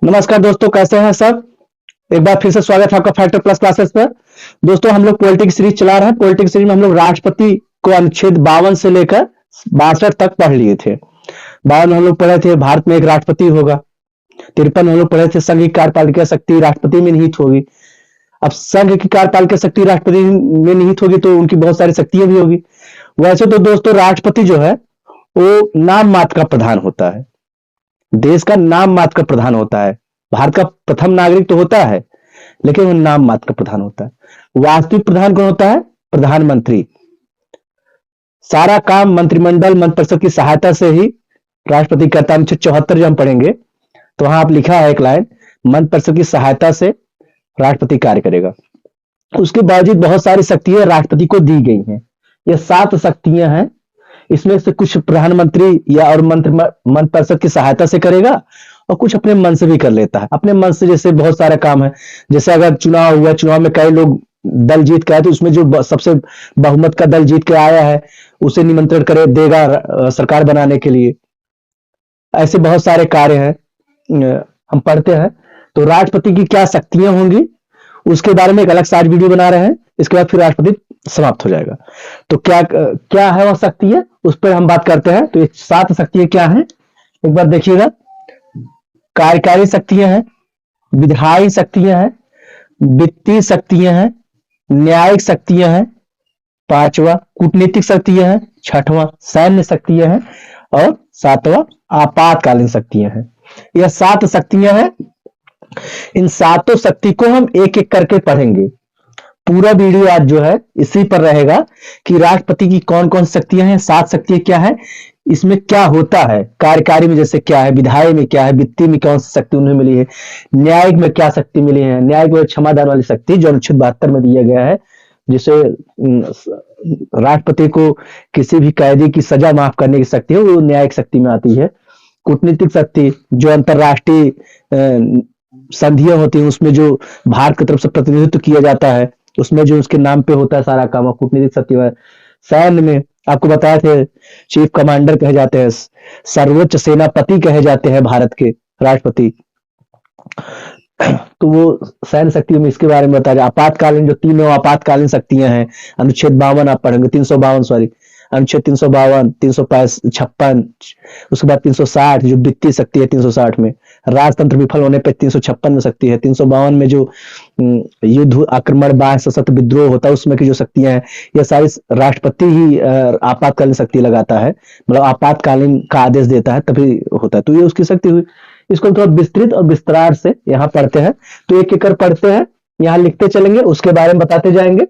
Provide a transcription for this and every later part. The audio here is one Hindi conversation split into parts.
नमस्कार दोस्तों, कैसे हैं सब। एक बार फिर से स्वागत है आपका फैक्टर प्लस क्लासेस पर। दोस्तों, हम लोग पॉलिटिक्स सीरीज चला रहे हैं। पॉलिटिक्स सीरीज में हम लोग राष्ट्रपति को अनुच्छेद 52 से लेकर 62 तक पढ़ लिए थे। 52 हम लोग पढ़े थे भारत में एक राष्ट्रपति होगा। 53 हम लोग पढ़े थे संघ की कार्यपालिका शक्ति राष्ट्रपति में निहित होगी। अब संघ की कार्यपालिका शक्ति राष्ट्रपति में निहित होगी तो उनकी बहुत सारी शक्तियां भी होगी। वैसे तो दोस्तों राष्ट्रपति जो है वो नाम मात्र का प्रधान होता है, देश का नाम मात्र का प्रधान होता है। भारत का प्रथम नागरिक तो होता है लेकिन वो नाम मात्र का प्रधान होता है। वास्तविक प्रधान कौन होता है? प्रधानमंत्री। सारा काम मंत्रिमंडल मंत्रिपरिषद की सहायता से ही राष्ट्रपति करता है। 74 जब हम पढ़ेंगे तो वहां आप लिखा है एक लाइन, मंत्रिपरिषद की सहायता से राष्ट्रपति कार्य करेगा। उसके बावजूद बहुत सारी शक्तियां राष्ट्रपति को दी गई हैं। ये 7 शक्तियां हैं। इसमें से कुछ प्रधानमंत्री या और मंत्रिपरिषद की सहायता से करेगा और कुछ अपने मन से भी कर लेता है। अपने मन से जैसे बहुत सारे काम है, जैसे अगर चुनाव हुआ, चुनाव में कई लोग दल जीत के आए तो उसमें जो सबसे बहुमत का दल जीत के आया है उसे निमंत्रण करे देगा सरकार बनाने के लिए। ऐसे बहुत सारे कार्य हैं हम पढ़ते हैं। तो राष्ट्रपति की क्या शक्तियां होंगी उसके बारे में एक अलग से आज वीडियो बना रहे हैं। इसके बाद फिर राष्ट्रपति समाप्त हो जाएगा। तो क्या क्या है वह शक्ति है उस पर हम बात करते हैं। तो ये 7 शक्तियां क्या हैं एक बार देखिएगा। कार्यकारी शक्तियां हैं, विधायी शक्तियां हैं, वित्तीय शक्तियां हैं, न्यायिक शक्तियां हैं, 5वां कूटनीतिक शक्तियां हैं, 6वां सैन्य शक्तियां हैं और 7वां आपातकालीन शक्तियां हैं। यह 7 शक्तियां हैं। इन 7 शक्ति को हम एक एक करके पढ़ेंगे। पूरा वीडियो आज जो है इसी पर रहेगा कि राष्ट्रपति की कौन कौन शक्तियां हैं, 7 शक्तियां क्या है, इसमें क्या होता है, कार्यकारी में जैसे क्या है, विधायी में क्या है, वित्तीय में कौन सी शक्ति उन्हें मिली है, न्यायिक में क्या शक्ति मिली है। न्यायिक में क्षमादान वाली शक्ति जो अनुच्छेद 72 में दिया गया है, जिसे राष्ट्रपति को किसी भी कैदी की सजा माफ करने की शक्ति है, वो न्यायिक शक्ति में आती है। कूटनीतिक शक्ति जो अंतरराष्ट्रीय संधियां होती हैं उसमें जो भारत की तरफ से प्रतिनिधित्व किया जाता है उसमें जो उसके नाम पे होता है सारा काम, कूटनीतिक शक्ति है। सैन्य में आपको बताया थे चीफ कमांडर कहे जाते हैं, सर्वोच्च सेनापति कहे जाते हैं भारत के राष्ट्रपति। तो वो सैन्य शक्ति में इसके बारे में बताया। आपातकालीन जो 3 आपातकालीन शक्तियां हैं, अनुच्छेद 52 आप पढ़ेंगे, 352 सॉरी, अनुच्छेद 352, 356, उसके बाद 360 जो वित्तीय शक्ति है 360 में, राजतंत्र विफल होने पर 356 में शक्ति है, 352 में जो युद्ध आक्रमण बाह्य सशस्त्र विद्रोह होता है उसमें की जो शक्तियां हैं, ये सारी राष्ट्रपति ही आपातकालीन शक्ति लगाता है, मतलब आपातकालीन का आदेश देता है तभी होता है। तो ये उसकी शक्ति हुई। इसको थोड़ा विस्तृत और विस्तार से यहाँ पढ़ते हैं। तो एक एक कर पढ़ते हैं, यहाँ लिखते चलेंगे, उसके बारे में बताते जाएंगे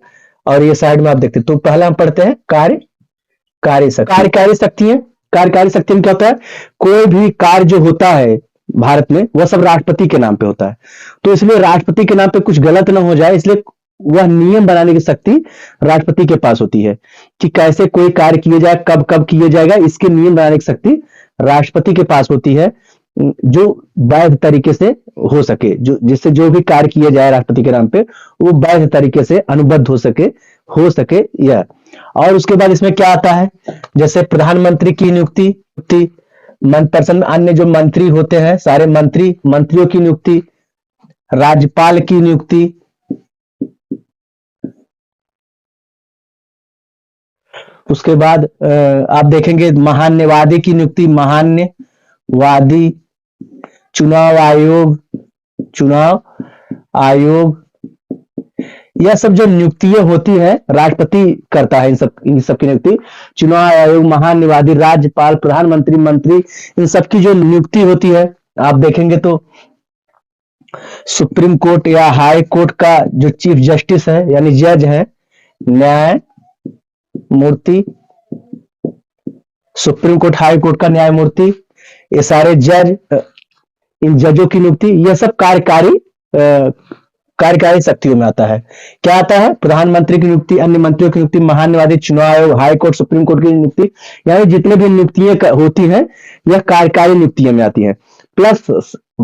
और ये साइड में आप देखते हैं। तो पहले हम पढ़ते हैं कार्यकारी शक्तियां। कार्यकारी शक्ति में क्या होता है, कोई भी कार्य जो होता है भारत में वह सब राष्ट्रपति के नाम पे होता है। तो इसलिए राष्ट्रपति के नाम पे कुछ गलत ना हो जाए, इसलिए वह नियम बनाने की शक्ति राष्ट्रपति के पास होती है कि कैसे कोई कार्य किया जाए, कब कब किया जाएगा, इसके नियम बनाने की शक्ति राष्ट्रपति के पास होती है, जो वैध तरीके से हो सके, जो जिससे जो भी कार्य किया जाए राष्ट्रपति के नाम पे वो वैध तरीके से अनुबद्ध हो सके यह। और उसके बाद इसमें क्या आता है, जैसे प्रधानमंत्री की नियुक्ति, मंत्रिपरिषद में अन्य जो मंत्री होते हैं सारे मंत्रियों की नियुक्ति, राज्यपाल की नियुक्ति, उसके बाद आप देखेंगे महान्यवादी की नियुक्ति, महान्यवादी, चुनाव आयोग, यह सब जो नियुक्तियां होती है राष्ट्रपति करता है। इन सब की नियुक्ति, चुनाव आयोग, महान्यवादी, राज्यपाल, प्रधानमंत्री, मंत्री, इन सब की जो नियुक्ति होती है आप देखेंगे तो सुप्रीम कोर्ट या हाई कोर्ट का जो चीफ जस्टिस है यानी जज है, न्यायमूर्ति, सुप्रीम कोर्ट हाई कोर्ट का न्यायमूर्ति, ये सारे जज, इन जजों की नियुक्ति, यह सब कार्यकारी शक्तियों में आता है। क्या आता है, प्रधानमंत्री की नियुक्ति, अन्य मंत्रियों की नियुक्ति, महान्यवादी, चुनाव आयोग, हाई कोर्ट, सुप्रीम कोर्ट की नियुक्ति, यानी जितने भी नियुक्तियां होती हैं यह कार्यकारी नियुक्तियों में आती हैं। प्लस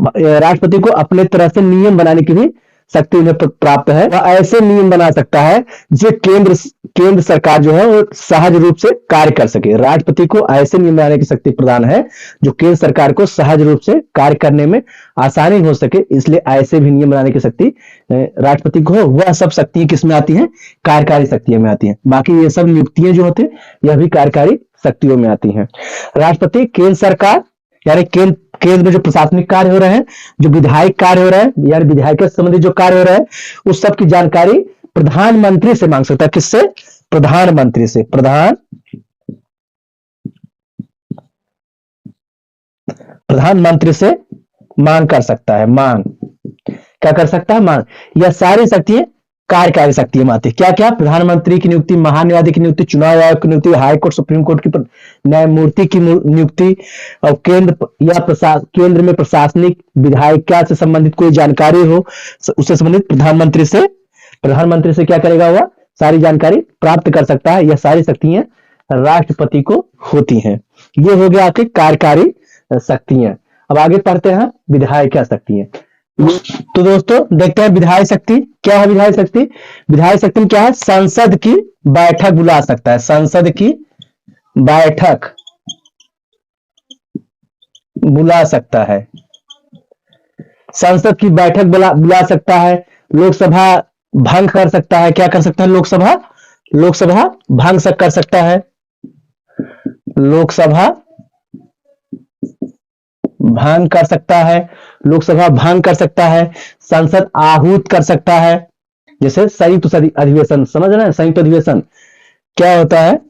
राष्ट्रपति को अपने तरह से नियम बनाने की भी शक्ति उन्हें प्राप्त है, वह ऐसे नियम बना सकता है जो केंद्र सरकार जो है वो सहज रूप से कार्य कर सके। राष्ट्रपति को ऐसे नियम बनाने की शक्ति प्रदान है जो केंद्र सरकार को सहज रूप से कार्य करने में आसानी हो सके, इसलिए ऐसे भी नियम बनाने की शक्ति राष्ट्रपति को है। वह सब शक्तियां किसमें आती हैं? कार्यकारी शक्तियों में आती हैं। बाकी ये सब नियुक्तियां जो होती है यह भी कार्यकारी शक्तियों में आती हैं। राष्ट्रपति केंद्र सरकार यानी केंद्र में जो प्रशासनिक कार्य हो रहे हैं, जो विधायिक कार्य हो रहे हैं, यानी विधायक से संबंधित जो कार्य हो रहे हैं, उस सब की जानकारी प्रधानमंत्री से मांग सकता है। किससे? प्रधानमंत्री से। प्रधानमंत्री से मांग कर सकता है। मांग क्या कर सकता है? मांग। यह सारी शक्तियां कार्यकारी शक्तियों में आती है। क्या क्या? प्रधानमंत्री की नियुक्ति, महान्यायाधीश की नियुक्ति, चुनाव आयोग की नियुक्ति, हाई कोर्ट सुप्रीम कोर्ट की न्यायमूर्ति की नियुक्ति, और केंद्र में प्रशासनिक विधायिका से संबंधित कोई जानकारी हो, उससे संबंधित प्रधानमंत्री से क्या करेगा? वह सारी जानकारी प्राप्त कर सकता है। यह सारी शक्तियां राष्ट्रपति को होती हैं। ये हो गया आपकी कार्यकारी शक्तियां। अब आगे पढ़ते हैं विधायिक शक्तियां। तो दोस्तों देखते हैं विधायी शक्ति क्या है। विधायी शक्ति में क्या है? संसद की बैठक बुला सकता है। संसद की बैठक बुला सकता है। संसद की बैठक बुला सकता है। लोकसभा भंग कर सकता है। क्या कर सकता है? लोकसभा भंग कर सकता है। लोकसभा भंग कर सकता है। लोकसभा भंग कर सकता है। संसद आहूत कर सकता है। जैसे संयुक्त अधिवेशन, समझ रहे हैं? संयुक्त अधिवेशन क्या होता है?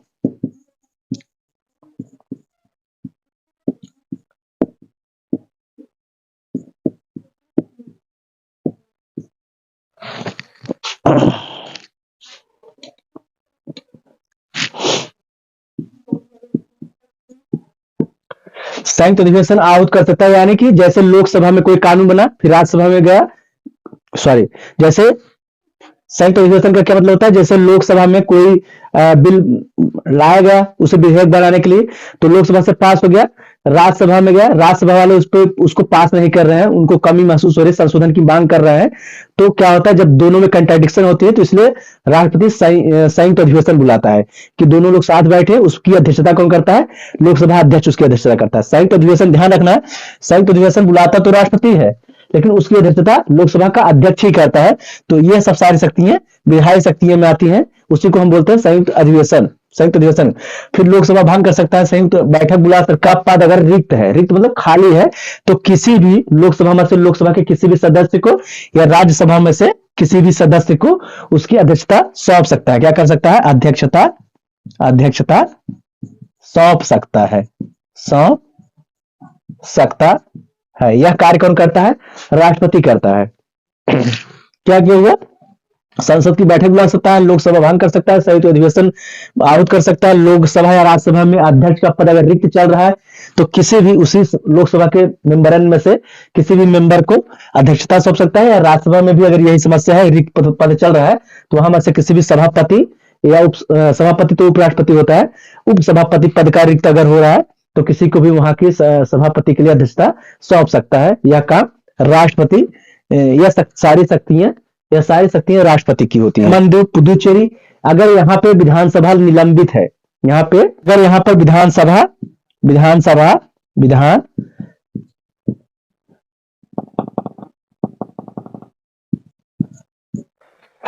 संयुक्त अधिवेशन आहूत कर सकता है, यानी कि जैसे लोकसभा में कोई कानून बना फिर राज्यसभा में गया, जैसे संयुक्त अधिवेशन का क्या मतलब होता है? जैसे लोकसभा में कोई बिल लाया गया उसे विधेयक बनाने के लिए, तो लोकसभा से पास हो गया, राज्यसभा में गया, राज्यसभा वाले उसको पास नहीं कर रहे हैं, उनको कमी महसूस हो रही है, संशोधन की मांग कर रहे हैं, तो क्या होता है? जब दोनों में कंट्राडिक्शन होती है तो इसलिए राष्ट्रपति संयुक्त अधिवेशन बुलाता है कि दोनों लोग साथ बैठे। उसकी अध्यक्षता कौन करता है? लोकसभा अध्यक्ष उसकी अध्यक्षता करता है। संयुक्त अधिवेशन, ध्यान रखना है, संयुक्त अधिवेशन बुलाता तो राष्ट्रपति है लेकिन उसकी अध्यक्षता लोकसभा का अध्यक्ष ही करता है। तो ये सब सारी शक्तियां विधायी शक्तियों में आती हैं, उसी को हम बोलते हैं संयुक्त अधिवेशन। फिर लोकसभा भंग कर सकता है, संयुक्त बैठक बुला सकता है। पद अगर रिक्त है, रिक्त मतलब खाली है, तो किसी भी लोकसभा के किसी भी सदस्य को या राज्यसभा में से किसी भी सदस्य को उसकी अध्यक्षता सौंप सकता है। क्या कर सकता है? अध्यक्षता सौंप सकता है। यह कार्य कौन करता है? राष्ट्रपति करता है। क्या हुआ? संसद की बैठक बुला सकता है, लोकसभा भंग कर सकता है, संयुक्त अधिवेशन आहूत कर सकता है। लोकसभा या राज्यसभा में अध्यक्ष का पद अगर रिक्त चल रहा है तो किसी भी उसी लोकसभा के मेंबरन में से किसी भी मेंबर को अध्यक्षता सौंप सकता है। या राज्यसभा में भी अगर यही समस्या है, रिक्त पद चल रहा है, तो वहां में से किसी भी सभापति या सभापति तो उपराष्ट्रपति होता है, उप सभापति पद का रिक्त अगर हो रहा है तो किसी को भी वहां की सभापति के लिए अध्यक्षता सौंप सकता है। यह काम राष्ट्रपति, यह सारी शक्तियां राष्ट्रपति की होती है। मंडू पुदुचेरी, अगर यहाँ पे विधानसभा निलंबित है, अगर यहाँ पर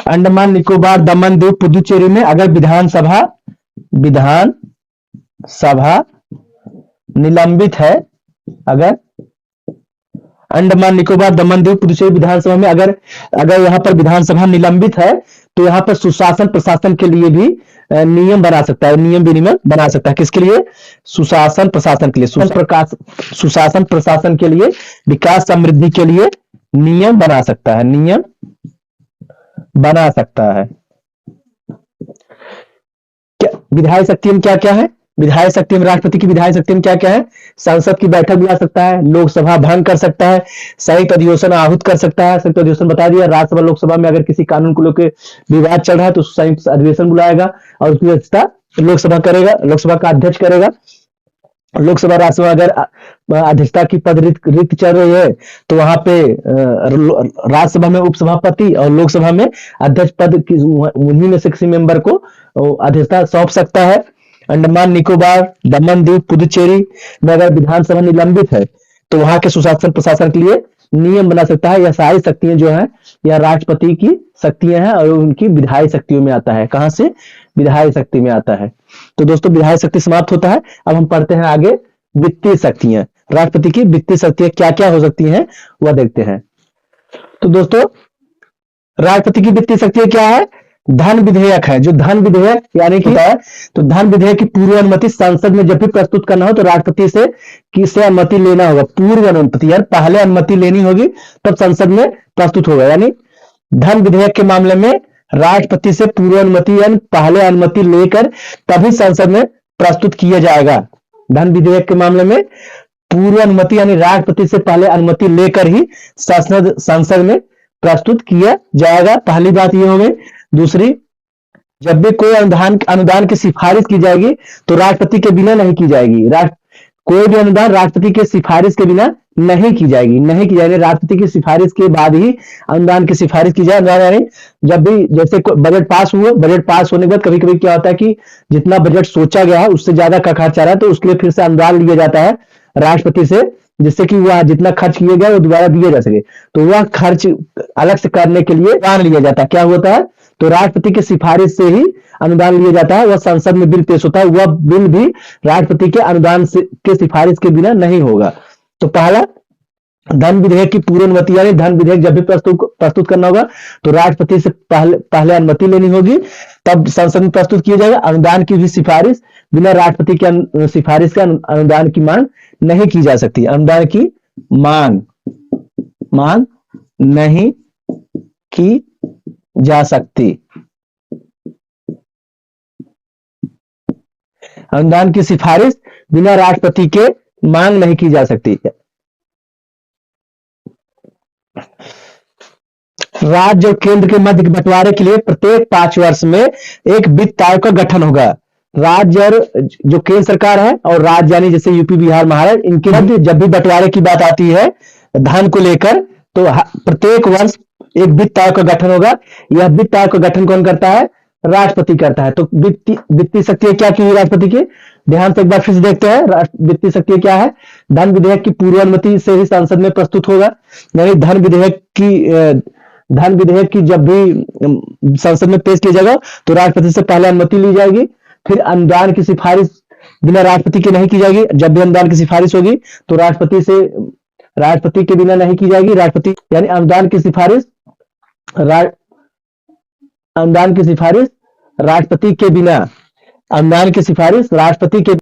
अंडमान निकोबार दमन द्वीप पुदुचेरी में अगर विधानसभा निलंबित है, अगर अंडमान निकोबार दमन द्वीप पुदुचेरी विधानसभा में अगर यहाँ पर विधानसभा निलंबित है तो यहाँ पर सुशासन प्रशासन के लिए भी नियम बना सकता है, नियम विनियम बना सकता है। किसके लिए? सुशासन प्रशासन के लिए, सुशासन प्रशासन के लिए, विकास समृद्धि के लिए नियम बना सकता है। क्या विधायी शक्ति में क्या क्या है? विधायी शक्ति में राष्ट्रपति की विधायी शक्ति में क्या क्या है? संसद की बैठक बुला सकता है, लोकसभा भंग कर सकता है, संयुक्त अधिवेशन आहूत कर सकता है। संयुक्त अधिवेशन बता दिया। राज्यसभा लोकसभा में अगर किसी कानून को लेकर विवाद चल रहा है तो संयुक्त अधिवेशन बुलाएगा और उसकी अध्यक्षता लोकसभा का अध्यक्ष करेगा। लोकसभा राज्यसभा अगर अध्यक्षता की पद रिक्त चल रही है तो वहां पे राज्यसभा में उपसभापति और लोकसभा में अध्यक्ष पद की उन्हीं में से किसी मेंबर को अध्यक्षता सौंप सकता है। अंडमान निकोबार, दमन द्वीप, पुदुचेरी में अगर विधानसभा निलंबित है तो वहां के सुशासन प्रशासन के लिए नियम बना सकता है। यह सारी शक्तियां जो है यह राष्ट्रपति की शक्तियां हैं और उनकी विधायी शक्तियों में आता है। कहां से? विधायी शक्ति में आता है। तो दोस्तों विधायी शक्ति समाप्त होता है। अब हम पढ़ते हैं आगे वित्तीय शक्तियां। राष्ट्रपति की वित्तीय शक्तियां क्या क्या हो सकती हैं वह देखते हैं। तो दोस्तों राष्ट्रपति की वित्तीय शक्तियां क्या है? धन विधेयक है। जो धन विधेयक यानी कि है, तो धन विधेयक की पूर्व अनुमति संसद में जब भी प्रस्तुत करना हो तो राष्ट्रपति से किससे अनुमति लेना होगा? पूर्व अनुमति, यार पहले अनुमति लेनी होगी तब संसद में प्रस्तुत होगा। यानी धन विधेयक के मामले में राष्ट्रपति से पूर्व अनुमति यानी पहले अनुमति लेकर तभी संसद में प्रस्तुत किया जाएगा। धन विधेयक के मामले में पूर्व अनुमति यानी राष्ट्रपति से पहले अनुमति लेकर ही संसद में प्रस्तुत किया जाएगा। पहली बात यह हो गई। दूसरी, जब भी कोई अनुदान की सिफारिश की जाएगी तो राष्ट्रपति के बिना नहीं की जाएगी। कोई भी अनुदान राष्ट्रपति के सिफारिश के बिना नहीं की जाएगी। राष्ट्रपति की सिफारिश के बाद ही अनुदान की सिफारिश की जाए। यानी जब भी जैसे बजट पास हुआ, बजट पास होने के बाद कभी कभी क्या होता है कि जितना बजट सोचा गया है उससे ज्यादा का खर्च आ रहा है तो उसके लिए फिर से अनुदान लिया जाता है राष्ट्रपति से, जिससे कि वह जितना खर्च किया गया वो दोबारा दिया जा सके। तो वह खर्च अलग से करने के लिए अनुदान लिया जाता है। क्या होता है? तो राष्ट्रपति की सिफारिश से ही अनुदान लिया जाता है। वह संसद में बिल पेश होता है, वह बिल भी राष्ट्रपति के अनुदान के सिफारिश के बिना नहीं होगा। तो पहला, धन विधेयक की पूर्व अनुमति यानी धन विधेयक जब भी प्रस्तुत करना होगा तो राष्ट्रपति से पहले अनुमति लेनी होगी, तब संसद में प्रस्तुत किया जाएगा। अनुदान की भी सिफारिश बिना राष्ट्रपति के सिफारिश के अनुदान की मांग नहीं की जा सकती। अनुदान की मांग नहीं की जा सकती। अनुदान की सिफारिश बिना राष्ट्रपति के मांग नहीं की जा सकती। राज्य और केंद्र के मध्य बंटवारे के लिए प्रत्येक 5 वर्ष में एक वित्त आयोग का गठन होगा। राज्य और जो केंद्र सरकार है और राज्य यानी जैसे यूपी, बिहार, महाराष्ट्र, इनके मध्य जब भी बंटवारे की बात आती है धन को लेकर तो प्रत्येक वर्ष एक वित्त आयोग का गठन होगा। यह वित्त आयोग का गठन कौन करता है? राष्ट्रपति करता है। तो वित्तीय शक्ति क्या की हुई राष्ट्रपति की? ध्यान से एक बार फिर से देखते हैं। वित्तीय शक्ति क्या है? धन विधेयक की पूर्व अनुमति से ही संसद में प्रस्तुत होगा। यानी धन विधेयक की जब भी संसद में पेश किया जाएगा तो राष्ट्रपति से पहले अनुमति ली जाएगी। फिर अनुदान की सिफारिश बिना राष्ट्रपति के नहीं की जाएगी। जब भी अनुदान की सिफारिश होगी तो राष्ट्रपति के बिना नहीं की जाएगी। राष्ट्रपति यानी अनुदान की सिफारिश राष्ट्रपति के बिना, अनुदान की सिफारिश राष्ट्रपति के।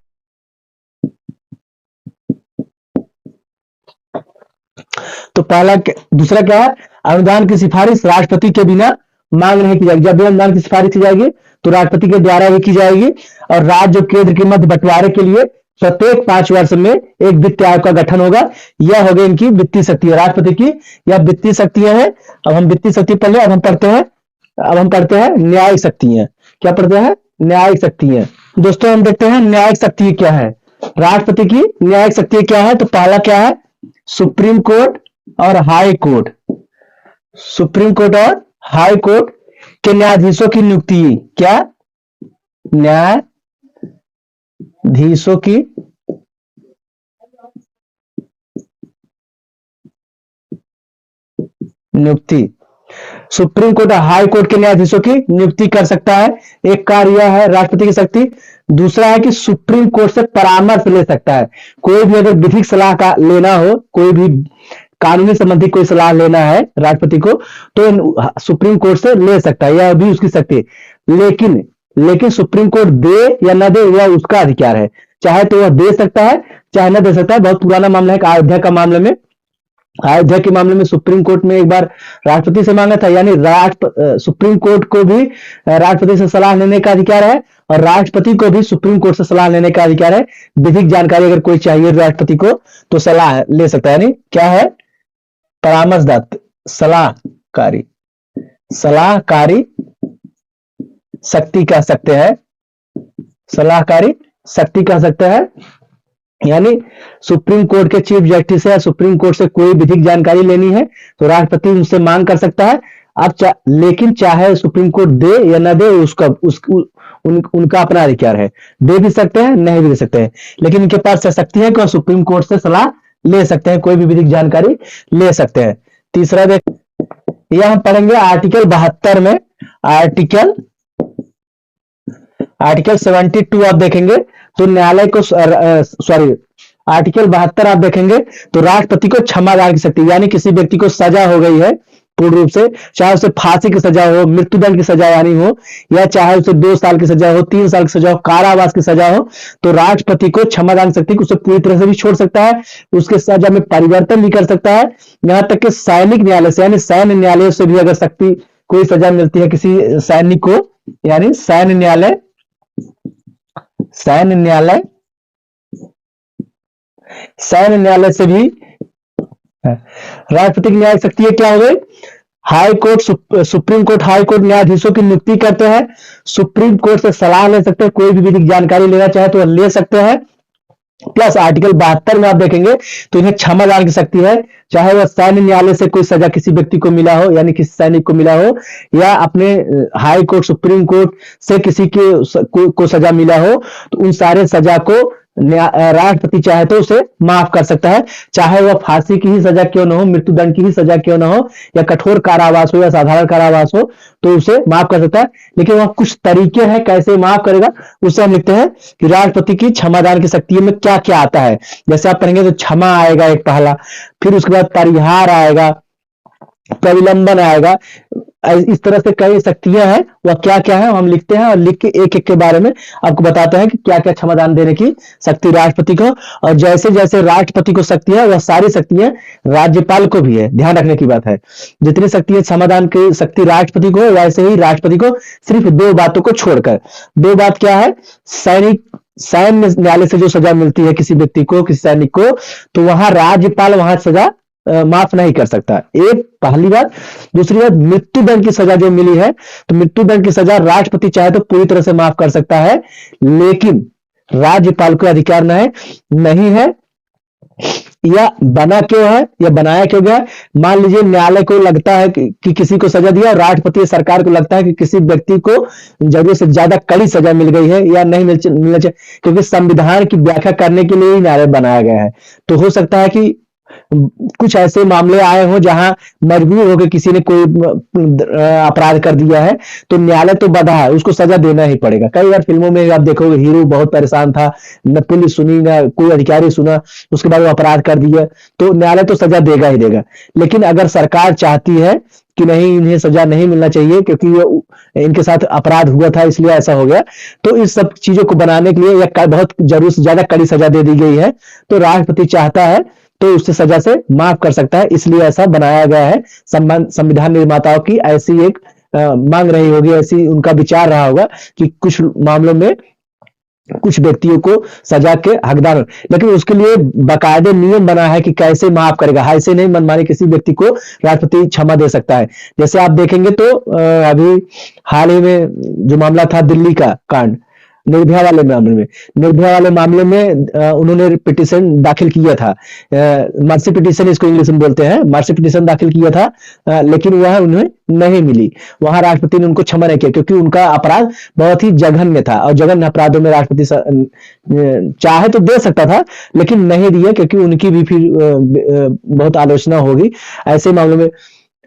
तो पहला, दूसरा क्या है? अनुदान की सिफारिश राष्ट्रपति के बिना मांग नहीं की जाएगी। जब भी अनुदान की सिफारिश की जाएगी तो राष्ट्रपति के द्वारा ही की जाएगी। और राज्य और केंद्र के मध्य बंटवारे के लिए प्रत्येक 5 वर्ष में एक वित्त आयोग का गठन होगा। यह हो गई इनकी वित्तीय शक्ति है राष्ट्रपति की। यह वित्तीय शक्तियां हैं। अब हम वित्तीय शक्ति पढ़ ले। अब हम पढ़ते हैं न्यायिक शक्तियां। क्या पढ़ते हैं? न्यायिक शक्तियां। दोस्तों हम देखते हैं न्यायिक शक्ति क्या है। राष्ट्रपति की न्यायिक शक्ति क्या है? तो पहला क्या है? सुप्रीम कोर्ट और हाई कोर्ट। सुप्रीम कोर्ट और हाई कोर्ट के न्यायाधीशों की नियुक्ति। क्या? न्यायाधीशों की नियुक्ति। सुप्रीम कोर्ट और हाई कोर्ट के न्यायाधीशों की नियुक्ति कर सकता है। एक कार्य यह है राष्ट्रपति की शक्ति। दूसरा है कि सुप्रीम कोर्ट से परामर्श ले सकता है। कोई भी अगर विधिक सलाह का लेना हो, कोई भी कानूनी संबंधी कोई सलाह लेना है राष्ट्रपति को तो सुप्रीम कोर्ट से ले सकता है। यह भी उसकी शक्ति है। लेकिन सुप्रीम कोर्ट दे या न दे यह उसका अधिकार है। चाहे तो वह दे सकता है चाहे न दे सकता है। बहुत पुराना मामला है अयोध्या के मामले में सुप्रीम कोर्ट में एक बार राष्ट्रपति से मांगा था। यानी सुप्रीम कोर्ट को भी राष्ट्रपति से सलाह लेने का अधिकार है और राष्ट्रपति को भी सुप्रीम कोर्ट से सलाह लेने का अधिकार है। विधिक जानकारी अगर कोई चाहिए राष्ट्रपति को तो सलाह ले सकता है। यानी क्या है? परामर्शदाता, सलाहकारी शक्ति कह सकते हैं। सलाहकारी शक्ति कह सकते हैं। यानी सुप्रीम कोर्ट के चीफ जस्टिस है या सुप्रीम कोर्ट से कोई विधिक जानकारी लेनी है तो राष्ट्रपति उनसे मांग कर सकता है। अब लेकिन चाहे सुप्रीम कोर्ट दे या ना दे, उनका अपना अधिकार है, दे भी सकते हैं नहीं भी दे सकते हैं, लेकिन इनके पास शक्ति है कि सुप्रीम कोर्ट से सलाह ले सकते हैं, कोई भी विधिक जानकारी ले सकते हैं। तीसरा देख, यह हम पढ़ेंगे आर्टिकल 72 में, आर्टिकल 72 आप देखेंगे तो न्यायालय को सॉरी आर्टिकल 72 आप देखेंगे तो राष्ट्रपति को क्षमा दान की शक्ति, यानी किसी व्यक्ति को सजा हो गई है पूर्ण रूप से, चाहे उसे फांसी की सजा हो, मृत्युदंड की सजा यानी हो, या चाहे उसे 2 साल की सजा हो, 3 साल की सजा हो, कारावास की सजा हो, तो राष्ट्रपति को क्षमा दान शक्ति, उसे पूरी तरह से भी छोड़ सकता है, उसके सजा में परिवर्तन भी कर सकता है। यहां तक कि सैनिक न्यायालय से यानी सैन्य न्यायालय से भी अगर शक्ति कोई सजा मिलती है किसी सैनिक को, यानी सैन्य न्यायालय से भी राष्ट्रपति की न्यायिक शक्ति क्या हो गई? High court, supreme court, high court न्यायाधीशों की नियुक्ति करते हैं, सुप्रीम कोर्ट से सलाह ले सकते हैं, कोई भी विधिक जानकारी लेना चाहे तो ले सकते हैं। प्लस आर्टिकल 72 में आप देखेंगे तो इन्हें क्षमा दान की शक्ति है, चाहे वह सैन्य न्यायालय से कोई सजा किसी व्यक्ति को मिला हो, यानी किसी सैनिक को मिला हो, या अपने हाई कोर्ट, सुप्रीम कोर्ट से किसी को सजा मिला हो, तो उन सारे सजा को राष्ट्रपति चाहे तो उसे माफ कर सकता है, चाहे वह फांसी की ही सजा क्यों ना हो, मृत्युदंड की ही सजा क्यों ना हो, या कठोर कारावास हो या साधारण कारावास हो, तो उसे माफ कर सकता है। लेकिन वह कुछ तरीके हैं कैसे माफ करेगा, उसे हम लिखते हैं कि राष्ट्रपति की क्षमादान की शक्ति में क्या क्या आता है। जैसे आप पढ़ेंगे तो क्षमा आएगा एक पहला, फिर उसके बाद परिहार आएगा, प्रविलंबन आएगा, इस तरह से कई शक्तियां हैं, वह क्या क्या है हम लिखते हैं और लिख के एक एक के बारे में आपको बताते हैं कि क्या क्या क्षमादान देने की शक्ति राष्ट्रपति को, और जैसे जैसे राष्ट्रपति को शक्ति है वह सारी शक्तियां राज्यपाल को भी है। ध्यान रखने की बात है, जितनी शक्ति है क्षमादान की शक्ति राष्ट्रपति को, वैसे ही राष्ट्रपति को सिर्फ 2 बातों को छोड़कर, 2 बात क्या है, सैन्य न्यायालय से जो सजा मिलती है किसी व्यक्ति को, किसी सैनिक को, तो वहां राज्यपाल वहां सजा माफ नहीं कर सकता, एक पहली बात। दूसरी बात, मृत्युदंड की सजा जो मिली है, तो मृत्युदंड की सजा राष्ट्रपति चाहे तो पूरी तरह से माफ कर सकता है, लेकिन राज्यपाल को अधिकार नहीं है। या बना क्यों है, या बनाया क्यों गया? मान लीजिए न्यायालय को लगता है कि किसी को सजा दिया, राष्ट्रपति सरकार को लगता है कि किसी व्यक्ति को जरूरत से ज्यादा कड़ी सजा मिल गई है या नहीं मिलना चाहिए, क्योंकि संविधान की व्याख्या करने के लिए ही न्यायालय बनाया गया है। तो हो सकता है कि कुछ ऐसे मामले आए हो जहां मजबूर होकर किसी ने कोई अपराध कर दिया है, तो न्यायालय तो बाधा है, उसको सजा देना ही पड़ेगा। कई बार फिल्मों में आप देखोगे हीरो बहुत परेशान था, न पुलिस सुनी न कोई अधिकारी सुना, उसके बाद वो अपराध कर दिया, तो न्यायालय तो सजा देगा ही देगा। लेकिन अगर सरकार चाहती है कि नहीं इन्हें सजा नहीं मिलना चाहिए क्योंकि इनके साथ अपराध हुआ था इसलिए ऐसा हो गया, तो इस सब चीजों को बनाने के लिए या बहुत जरूरत से ज्यादा कड़ी सजा दे दी गई है, तो राष्ट्रपति चाहता है तो उससे सजा से माफ कर सकता है, इसलिए ऐसा बनाया गया है। संविधान निर्माताओं की ऐसी एक मांग रही होगी, ऐसी उनका विचार रहा होगा कि कुछ मामलों में कुछ व्यक्तियों को सजा के हकदार, लेकिन उसके लिए बाकायदे नियम बना है कि कैसे माफ करेगा, ऐसे नहीं मनमाने किसी व्यक्ति को राष्ट्रपति क्षमा दे सकता है। जैसे आप देखेंगे तो अभी हाल ही में जो मामला था दिल्ली का कांड, निर्भया वाले मामले में उन्होंने पिटीशन दाखिल किया था, मर्सी पिटीशन इसको इंग्लिश में बोलते हैं, मर्सी पिटीशन दाखिल किया था, लेकिन वह उन्हें नहीं मिली। वहां राष्ट्रपति ने उनको क्षमा नहीं किया क्योंकि उनका अपराध बहुत ही जघन्य था, और जघन्य अपराधों में राष्ट्रपति चाहे तो दे सकता था लेकिन नहीं दिया, क्योंकि उनकी भी फिर बहुत आलोचना होगी ऐसे मामलों में।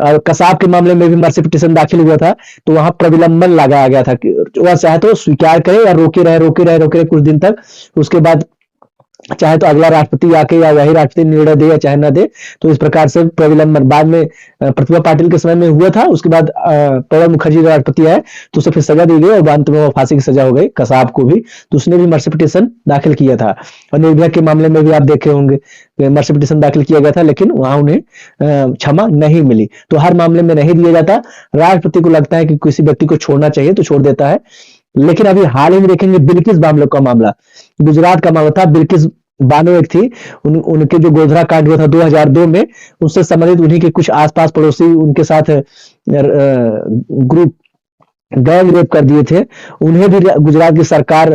और कसाब के मामले में भी मर्सी पिटीशन दाखिल हुआ था, तो वहां प्रविलंबन लगाया गया था कि वह चाहे तो स्वीकार करे या रोके रहे कुछ दिन तक, उसके बाद चाहे तो अगला राष्ट्रपति आके या वही राष्ट्रपति निर्णय दे या चाहे ना दे, तो इस प्रकार से प्रविलंबन बाद में प्रतिभा पाटिल के समय में हुआ था। उसके बाद प्रणब मुखर्जी राष्ट्रपति आए तो उसे फिर सजा दी गई और अंत में वो फांसी की सजा हो गई कसाब को भी, तो उसने भी मर्सी पिटीशन दाखिल किया था। और निर्भया के मामले में भी आप देखे होंगे मर्सी पिटीशन दाखिल किया गया था, लेकिन वहां उन्हें क्षमा नहीं मिली। तो हर मामले में नहीं दिया जाता, राष्ट्रपति को लगता है कि किसी व्यक्ति को छोड़ना चाहिए तो छोड़ देता है। लेकिन अभी हाल ही में देखेंगे बिल्किस बानो का मामला, गुजरात का मामला था, बिल्किस बानो एक थी, उनके जो गोधरा कांड हुआ था 2002 में, उससे संबंधित उन्हीं के कुछ आसपास पड़ोसी उनके साथ ग्रुप गैंग रेप कर दिए थे, उन्हें भी गुजरात की सरकार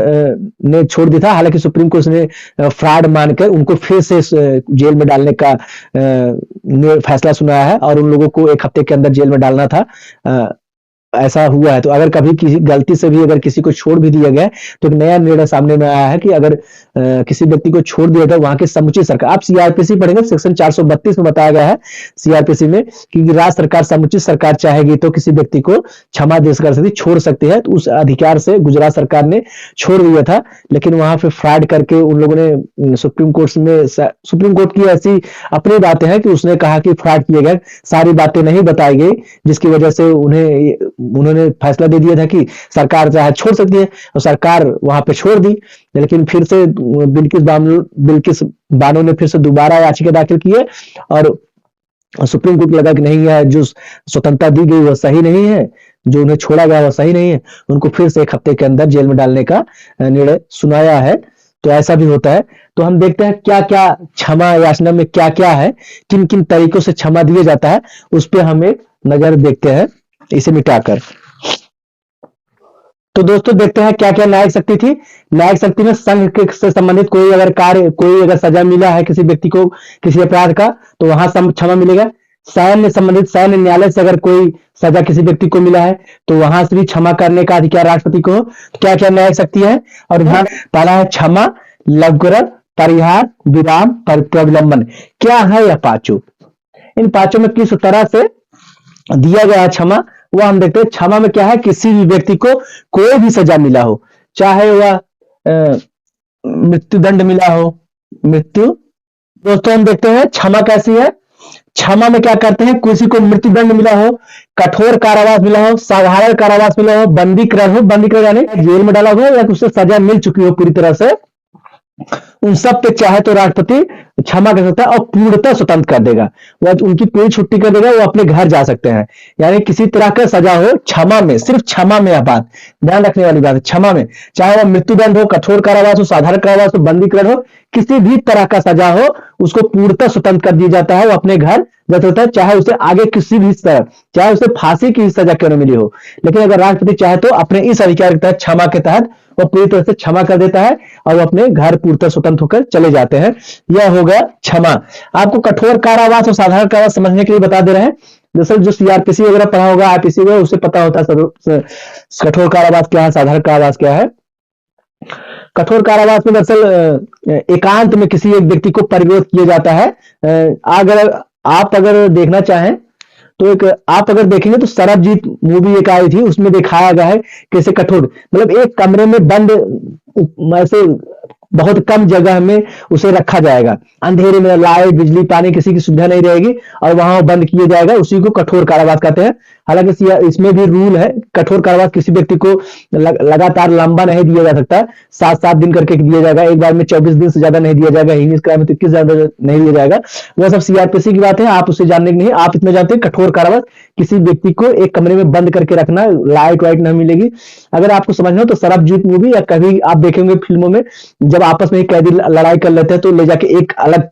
ने छोड़ दिया था। हालांकि सुप्रीम कोर्ट ने फ्रॉड मानकर उनको फिर से जेल में डालने का फैसला सुनाया है और उन लोगों को 1 हफ्ते के अंदर जेल में डालना था। ऐसा हुआ है। तो अगर कभी किसी गलती से भी अगर किसी को छोड़ भी दिया गया तो एक नया निर्णय सामने में आया है कि अगर किसी व्यक्ति को छोड़ दिया जाए, वहां की समुचित सरकार, आप सीआरपीसी पढ़ेंगे, सेक्शन 432 में बताया गया है सीआरपीसी में कि राज्य सरकार समुचित सरकार चाहेगी तो किसी व्यक्ति को क्षमा दे कर सकती, छोड़ सकती है। तो उस अधिकार से गुजरात सरकार ने छोड़ दिया था, लेकिन वहां पे फ्रॉड करके उन लोगों ने सुप्रीम कोर्ट की ऐसी अपनी बातें हैं कि उसने कहा कि फ्रॉड किए गए, सारी बातें नहीं बताई गई, जिसकी वजह से उन्होंने फैसला दे दिया था कि सरकार चाहे छोड़ सकती है और सरकार वहां पे छोड़ दी। लेकिन फिर से बिल्किस बानो ने फिर से दोबारा याचिका दाखिल की है और सुप्रीम कोर्ट लगा कि नहीं है, जो स्वतंत्रता दी गई वह सही नहीं है, जो उन्हें छोड़ा गया वह सही नहीं है, उनको फिर से 1 हफ्ते के अंदर जेल में डालने का निर्णय सुनाया है। तो ऐसा भी होता है। तो हम देखते हैं क्या क्या क्षमा याचना में क्या क्या है, किन किन तरीकों से क्षमा दिया जाता है, उस पर हम एक नजर देखते हैं इसे मिटाकर। तो दोस्तों देखते हैं क्या क्या न्यायिक शक्ति थी। न्यायिक शक्ति में संघ से संबंधित कोई अगर कार्य, कोई अगर सजा मिला है किसी व्यक्ति को किसी अपराध का, तो वहां क्षमा मिलेगा। सैन्य संबंधित सैन्य न्यायालय से अगर कोई सजा किसी व्यक्ति को मिला है तो वहां से भी क्षमा करने का अधिकार राष्ट्रपति को। तो क्या क्या न्यायिक शक्ति है, और वहां पहला है क्षमा, लघुकरण, परिहार, विराम, प्रविलंबन। क्या है यह पांचों? इन पांचों में किस तरह से दिया गया है क्षमा, वह हम देखते हैं। क्षमा में क्या है, किसी भी व्यक्ति को कोई भी सजा मिला हो, चाहे वह मृत्युदंड मिला हो, मृत्यु। दोस्तों हम देखते हैं क्षमा कैसी है। क्षमा में क्या करते हैं, किसी को मृत्युदंड मिला हो, कठोर कारावास मिला हो, साधारण कारावास मिला हो, बंदीकरण हो, बंदीकरण यानी जेल में डाला हो या उससे सजा मिल चुकी हो पूरी तरह से, उन सब पे चाहे तो राष्ट्रपति क्षमा कर सकता है और पूर्णतः स्वतंत्र कर देगा, वह उनकी पूरी छुट्टी कर देगा, वो अपने घर जा सकते हैं। यानी किसी तरह का सजा हो, क्षमा में, सिर्फ क्षमा में, यह बात ध्यान रखने वाली बात है। क्षमा में चाहे वह मृत्युदंड हो, कठोर कारावास हो, साधारण कारावास हो, बंदीकरण हो, किसी भी तरह का सजा हो, उसको पूर्णतः स्वतंत्र कर दिया जाता है, वो अपने घर जा सकता है, चाहे उसे आगे किसी भी तरह, चाहे उसे फांसी की सजा क्यों न मिली हो। लेकिन अगर राष्ट्रपति चाहे तो अपने इस अधिकार के तहत, क्षमा के तहत, वो पूरी तरह से क्षमा कर देता है और वो अपने घर पूर्णतः स्वतंत्र होकर चले जाते हैं। यह हो गया क्षमा। आपको कठोर कारावास और साधारण कारावास समझने के लिए बता दे रहे हैं। जैसे जो सीआरपीसी वगैरह पढ़ा होगा, आईपीसी में, उसे पता होता है कठोर कारावास क्या है, साधारण कारावास क्या है। कठोर कारावास में दरअसल एकांत में किसी एक व्यक्ति को परिरोध किया जाता है। अगर आप देखना चाहें तो आप अगर देखेंगे तो सरबजीत मूवी एक आई थी, उसमें दिखाया गया है कैसे कठोर, मतलब एक कमरे में बंद, ऐसे बहुत कम जगह में उसे रखा जाएगा, अंधेरे में, लाइट बिजली पानी किसी की सुविधा नहीं रहेगी और वहां बंद किया जाएगा, उसी को कठोर कारावास कहते हैं। हालांकि इसमें भी रूल है, कठोर कारावास किसी व्यक्ति को लगातार लंबा नहीं दिया जा सकता, 7-7 दिन करके दिया जाएगा, एक बार में 24 दिन से ज्यादा नहीं दिया जाएगा, हिंस क्राइम में तो 21 ज्यादा नहीं दिया जाएगा। वह सब सीआरपीसी की बात है, आप उसे जानने की नहीं। आप इतना जानते हैं कठोर कारावास किसी व्यक्ति को एक कमरे में बंद करके रखना, लाइट वाइट नहीं मिलेगी। अगर आपको समझना हो तो सरबजीत मूवी, या कभी आप देखेंगे फिल्मों में, जब आपस में ही कैदी लड़ाई कर लेते हैं तो ले जाके एक अलग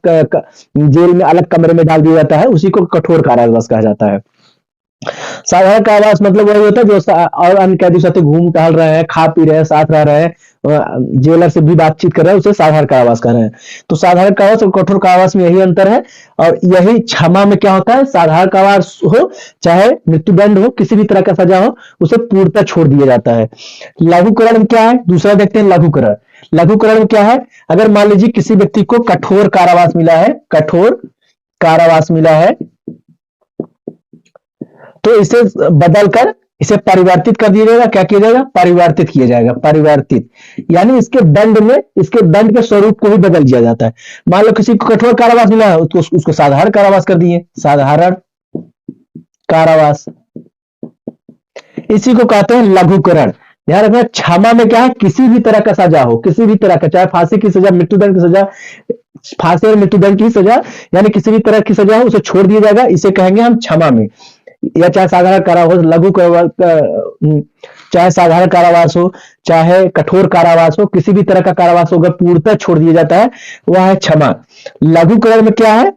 जेल में, अलग कमरे में डाल दिया जाता है, उसी को कठोर कारावास कहा जाता है। साधारण कारावास मतलब वही होता है जो और अन्य कैदी साथ घूम टहल रहे हैं, खा पी रहे हैं, साथ रह रहे हैं, जेलर से भी बातचीत कर रहे हैं, उसे साधारण कारावास कर रहे हैं। तो साधारण कारावास और कठोर कारावास में यही अंतर है। और यही क्षमा में क्या होता है, साधारण कारावास हो चाहे मृत्युदंड हो, किसी भी तरह का सजा हो, उसे पूर्णतः छोड़ दिया जाता है। लघुकरण में क्या है, दूसरा देखते हैं लघुकरण। लघुकरण में क्या है, अगर मान लीजिए किसी व्यक्ति को कठोर कारावास मिला है, कठोर कारावास मिला है, तो इसे बदलकर इसे परिवर्तित कर दिया जाएगा। क्या किया जाएगा, परिवर्तित किया जाएगा, परिवर्तित, यानी इसके दंड में, इसके दंड के स्वरूप को भी बदल दिया जाता है। मान लो किसी को कठोर कारावास मिला है, तो उसको साधारण कारावास कर दिए, साधारण कारावास, इसी को कहते हैं लघुकरण। ध्यान रखना, क्षमा में क्या है, किसी भी तरह का सजा हो, किसी भी तरह का, चाहे फांसी की सजा, मृत्युदंड की सजा, फांसी और मृत्युदंड की सजा, यानी किसी भी तरह की सजा हो, उसे छोड़ दिया जाएगा, इसे कहेंगे हम क्षमा में। या चाहे साधारण कारावास, लघु कारावास, चाहे साधारण कारावास हो, चाहे कठोर कारावास हो, किसी भी तरह का कारावास होगा, पूर्णतः छोड़ दिया जाता है, वह है क्षमा। लघुकरण में क्या है,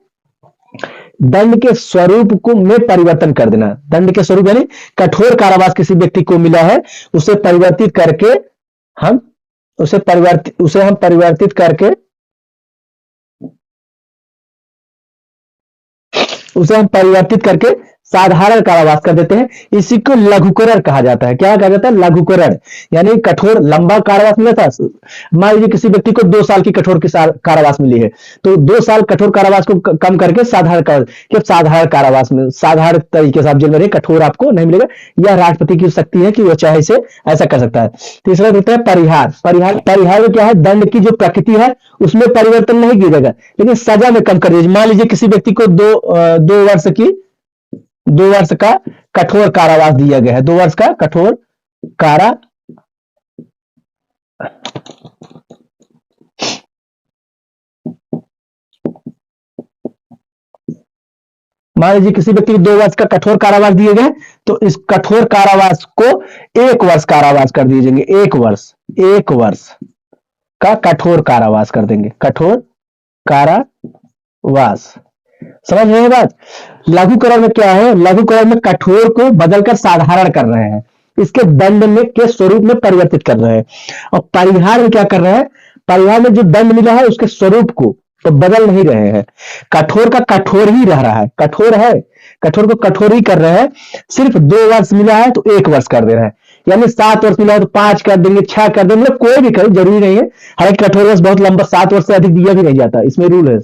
दंड के स्वरूप को में परिवर्तन कर देना। दंड के स्वरूप यानी कठोर कारावास किसी व्यक्ति को मिला है, उसे परिवर्तित करके हम उसे हम परिवर्तित करके साधारण कारावास कर देते हैं। इसी को लघुकरण कहा जाता है। क्या कहा जाता है? लघुकरण। यानी कठोर लंबा कारावास मिला था, मान लीजिए किसी व्यक्ति को 2 साल की कठोर कारावास मिली है, तो 2 साल कठोर कारावास को कम करके साधारण कारावास में साधारण तरीके से आप जेल में रहिए, कठोर आपको नहीं मिलेगा। यह राष्ट्रपति की शक्ति है कि वह चाहे इसे ऐसा कर सकता है। तीसरा होता है परिहार। परिहार में क्या है? दंड की जो प्रकृति है उसमें परिवर्तन नहीं किया जाएगा, लेकिन सजा में कम कर दीजिए। मान लीजिए किसी व्यक्ति को 2 वर्ष का कठोर कारावास दिया गया है, 2 वर्ष का कठोर कारा मान लीजिए किसी व्यक्ति को 2 वर्ष का कठोर कारावास दिए गए, तो इस कठोर कारावास को 1 वर्ष कारावास कर दिए जाएंगे। 1 वर्ष का कठोर कारावास कर देंगे, कठोर कारावास। समझ रहे हैं बात? लघुकरण में क्या है? लघुकरण में कठोर को बदलकर साधारण कर रहे हैं, इसके दंड में के स्वरूप में परिवर्तित कर रहे हैं। और परिहार में क्या कर रहे हैं? परिहार में जो दंड मिला है उसके स्वरूप को तो बदल नहीं रहे हैं, कठोर का कठोर ही रह रहा है। कठोर है, कठोर को कठोर ही कर रहे हैं। सिर्फ 2 वर्ष मिला है तो 1 वर्ष कर दे रहे हैं, यानी 7 वर्ष मिला है तो 5 कर देंगे, 6 कर देंगे, मतलब कोई भी करे, जरूरी नहीं है। हालांकि कठोर वर्ष बहुत लंबा, 7 वर्ष से अधिक दिया भी नहीं जाता, इसमें रूल है।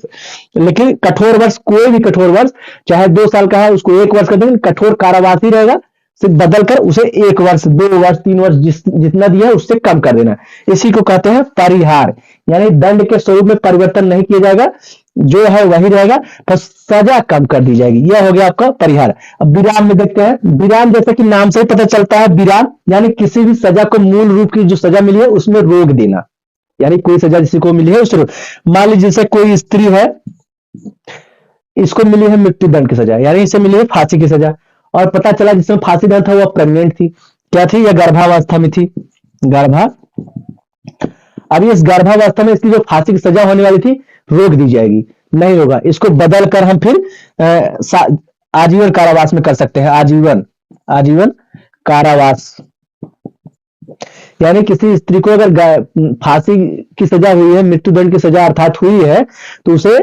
लेकिन कठोर वर्ष, कोई भी कठोर वर्ष चाहे 2 साल का है उसको 1 वर्ष कर देंगे, कठोर कारावास ही रहेगा। सिर्फ बदलकर उसे 1 वर्ष, 2 वर्ष, 3 वर्ष जितना दिया है उससे कम कर देना। इसी को कहते हैं परिहार। यानी दंड के स्वरूप में परिवर्तन नहीं किया जाएगा, जो है वही रहेगा, तो सजा कम कर दी जाएगी। यह हो गया आपका परिहार। अब विराम में देखते हैं। विराम जैसे कि नाम से ही पता चलता है, विराम यानी किसी भी सजा को, मूल रूप की जो सजा मिली है उसमें रोक देना। यानी कोई सजा जिसी को मिली है उससे मान लीजिए जैसे कोई स्त्री है, इसको मिली है मृत्यु दंड की सजा, यानी इसे मिली है फांसी की सजा, और पता चला जिसमें फांसी दंड था वह प्रेग्नेंट थी। क्या थी? या गर्भावस्था में थी, अभी इस गर्भावस्था में इसकी जो फांसी की सजा होने वाली थी रोक दी जाएगी, नहीं होगा। इसको बदलकर हम फिर आजीवन कारावास में कर सकते हैं। आजीवन कारावास यानी किसी स्त्री को अगर फांसी की सजा हुई है, मृत्युदंड की सजा अर्थात हुई है, तो उसे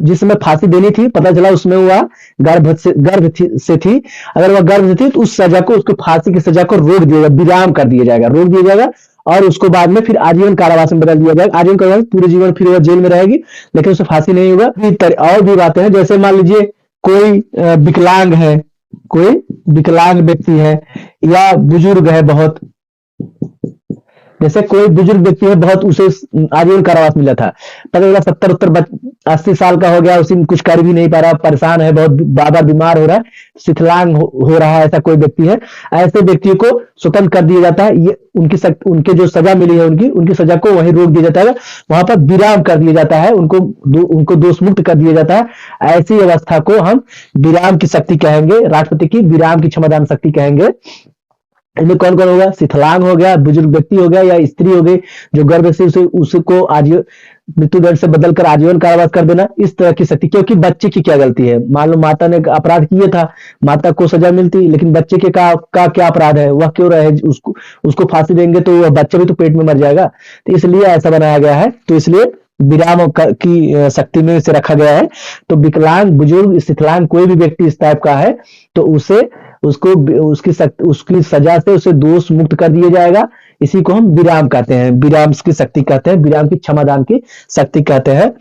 जिसमें फांसी देनी थी पता चला उसमें वह गर्भ से थी, अगर वह गर्भ से थी तो उस सजा को, उसको फांसी की सजा को रोक दिया जाएगा, विराम कर दिया जाएगा, रोक दिया जाएगा, और उसको बाद में फिर आजीवन कारावास में बदल दिया जाएगा। आजीवन कारावास, पूरे जीवन फिर वह जेल में रहेगी, लेकिन उसे फांसी नहीं होगा। और भी बातें हैं, जैसे मान लीजिए कोई विकलांग है, कोई विकलांग व्यक्ति है, या बुजुर्ग है बहुत, जैसे कोई बुजुर्ग व्यक्ति है बहुत, उसे आजीवन कारावास मिला था, पता चला 70-80 साल का हो गया, उसी कुछ कर भी नहीं पा रहा, परेशान है, बहुत बाबा बीमार हो रहा है, शिथिलांग हो रहा है, ऐसा कोई व्यक्ति है, ऐसे व्यक्तियों को स्वतंत्र कर दिया जाता है। ये उनके जो सजा मिली है उनकी सजा को वहीं रोक दिया जाता है, वहां पर विराम कर दिया जाता है, उनको दोष मुक्त कर दिया जाता है। ऐसी अवस्था को हम विराम की शक्ति कहेंगे, राष्ट्रपति की विराम की क्षमादान शक्ति कहेंगे। इनमें कौन कौन होगा? शिथिलांग हो गया, बुजुर्ग व्यक्ति हो गया, या स्त्री हो गई जो गर्भ से उसको मृत्युदंड से बदलकर आजीवन कारावास कर देना, इस तरह की शक्ति। क्योंकि बच्चे की क्या गलती है? मान लो माता ने अपराध किया था, माता को सजा मिलती, लेकिन बच्चे के का क्या अपराध है? वह क्यों रहे? उसको फांसी देंगे तो वह बच्चा भी तो पेट में मर जाएगा, तो इसलिए ऐसा बनाया गया है। तो इसलिए विराम की शक्ति में इसे रखा गया है। तो विकलांग, बुजुर्ग, शिथिलांग कोई भी व्यक्ति इस टाइप का है तो उसकी सजा से उसे दोष मुक्त कर दिया जाएगा। इसी को हम विराम कहते हैं, विराम की शक्ति कहते हैं, विराम की क्षमादान की शक्ति कहते हैं।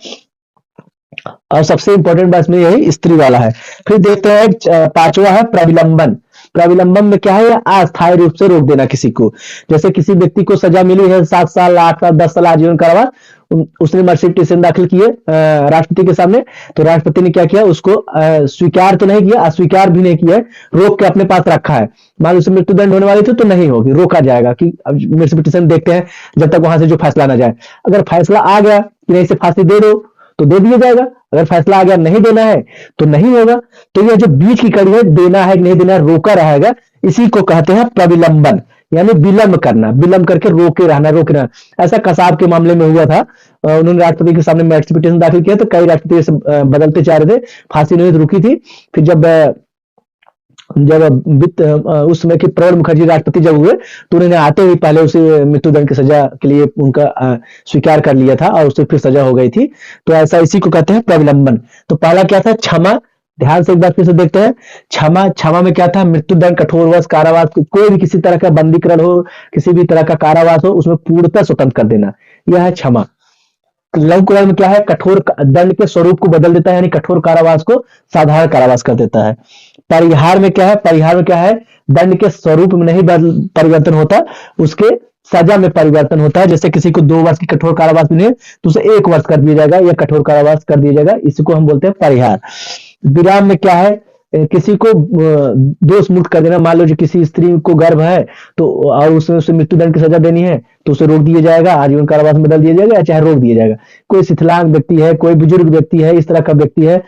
और सबसे इंपॉर्टेंट बात में यही स्त्री वाला है। फिर देखते हैं 5वां है प्रविलंबन। प्रविलंबन में क्या है? अस्थायी रूप से रोक देना किसी को। जैसे किसी व्यक्ति को सजा मिली है 7 साल, 8 साल, 10 साल आजीवन कारावास, उसने मर्सी पिटीशन दाखिल किए राष्ट्रपति के सामने, तो राष्ट्रपति ने क्या किया? उसको स्वीकार तो नहीं किया, अस्वीकार भी नहीं किया, रोक के अपने पास रखा है। मान लो उसे मृत्युदंड होने वाली थी तो नहीं होगी, रोका जाएगा कि अब मर्सी पिटीशन देखते हैं जब तक वहां से जो फैसला ना जाए। अगर फैसला आ गया कि नहीं, से फांसी दे दो तो दे दिया जाएगा। अगर फैसला आ गया नहीं देना है तो नहीं होगा। तो यह जो बीच की कड़ी है, देना है कि नहीं देना है, रोका रहेगा, इसी को कहते हैं प्रविलंबन। यानी विलंब करना, विलंब करके रोके रहना, रोके रहना। ऐसा कसाब के मामले में हुआ था। उन्होंने राष्ट्रपति के सामने में पिटीशन दाखिल किया, तो कई राष्ट्रपति बदलते जा रहे थे, फांसी नहीं रुकी थी। फिर जब उस समय के प्रणब मुखर्जी राष्ट्रपति जब हुए, तो उन्होंने आते ही पहले उसे मृत्युदंड की सजा के लिए उनका स्वीकार कर लिया था, और उससे फिर सजा हो गई थी। तो ऐसा इसी को कहते हैं प्रविलंबन। तो पहला क्या था? क्षमा। ध्यान से एक बार फिर से देखते हैं। क्षमा, क्षमा में क्या था? मृत्युदंड, कठोरवास, कारावास, कोई भी किसी तरह का बंदीकरण हो, किसी भी तरह का कारावास हो, उसमें पूर्णतः स्वतंत्र कर देना, यह है क्षमा। लघु में क्या है? कठोर दंड के स्वरूप को बदल देता है, यानी कठोर कारावास को साधारण कारावास कर देता है। परिहार में क्या है? परिहार में क्या है? दंड के स्वरूप में नहीं परिवर्तन होता, उसके सजा में परिवर्तन होता है। जैसे किसी को 2 वर्ष की कठोर कारावास मिले तो उसे 1 वर्ष कर दिया जाएगा, या कठोर कारावास कर दिया जाएगा, इसको हम बोलते हैं परिहार। विराम में क्या है? किसी को दोष मुक्त कर देना। मान लो जो किसी स्त्री को गर्भ है, तो और उसमें उसे मृत्युदंड की सजा देनी है, तो उसे रोक दिया जाएगा, आजीवन कारावास में बदल दिया जाएगा, या चाहे रोक दिया जाएगा। कोई शिथिलांग व्यक्ति है, कोई बुजुर्ग व्यक्ति है, इस तरह का व्यक्ति है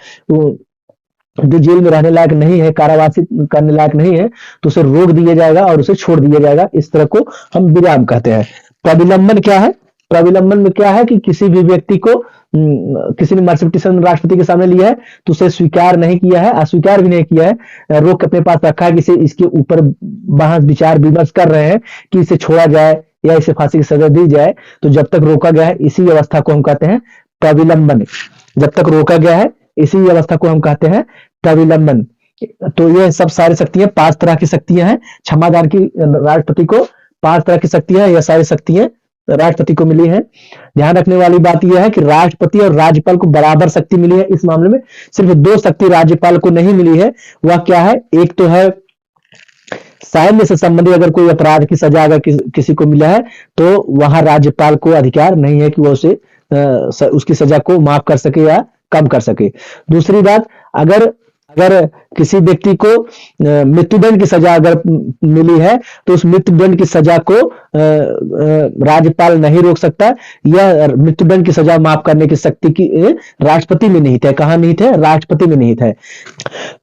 जो जेल में रहने लायक नहीं है, कारावासित करने लायक नहीं है, तो उसे रोक दिया जाएगा और उसे छोड़ दिया जाएगा। इस तरह को हम विराम कहते हैं। प्रविलंबन क्या है? प्रविलंबन में क्या है कि किसी भी व्यक्ति को किसी ने मर्सिपिटिशन राष्ट्रपति के सामने लिया है, तो उसे स्वीकार नहीं किया है, अस्वीकार भी नहीं किया है, रोक अपने पास रखा है, कि इसे इसके ऊपर बहस विचार विमर्श कर रहे हैं कि इसे छोड़ा जाए या इसे फांसी की सजा दी जाए। तो जब तक रोका गया है, इसी अवस्था को हम कहते हैं प्रविलंबन। जब तक रोका गया है, इसी अवस्था को हम कहते हैं प्रविलंबन। तो ये सब सारी शक्तियां 5 तरह की शक्तियां हैं। क्षमादान की राष्ट्रपति को 5 तरह की शक्तियां, यह सारी शक्तियां राष्ट्रपति को मिली है। ध्यान रखने वाली बात यह है कि राष्ट्रपति और राज्यपाल को बराबर शक्ति मिली है। इस मामले में सिर्फ 2 शक्ति राज्यपाल को नहीं मिली है। वह क्या है? एक तो है सैन्य से संबंधित अगर कोई अपराध की सजा अगर किसी को मिला है, तो वहां राज्यपाल को अधिकार नहीं है कि वह उसे उसकी सजा को माफ कर सके या कम कर सके। दूसरी बात, अगर अगर किसी व्यक्ति को मृत्युदंड की सजा अगर मिली है, तो उस मृत्युदंड की सजा को राज्यपाल नहीं रोक सकता। यह मृत्युदंड की सजा माफ करने की शक्ति की राष्ट्रपति में निहित है। कहां निहित है? राष्ट्रपति में निहित है।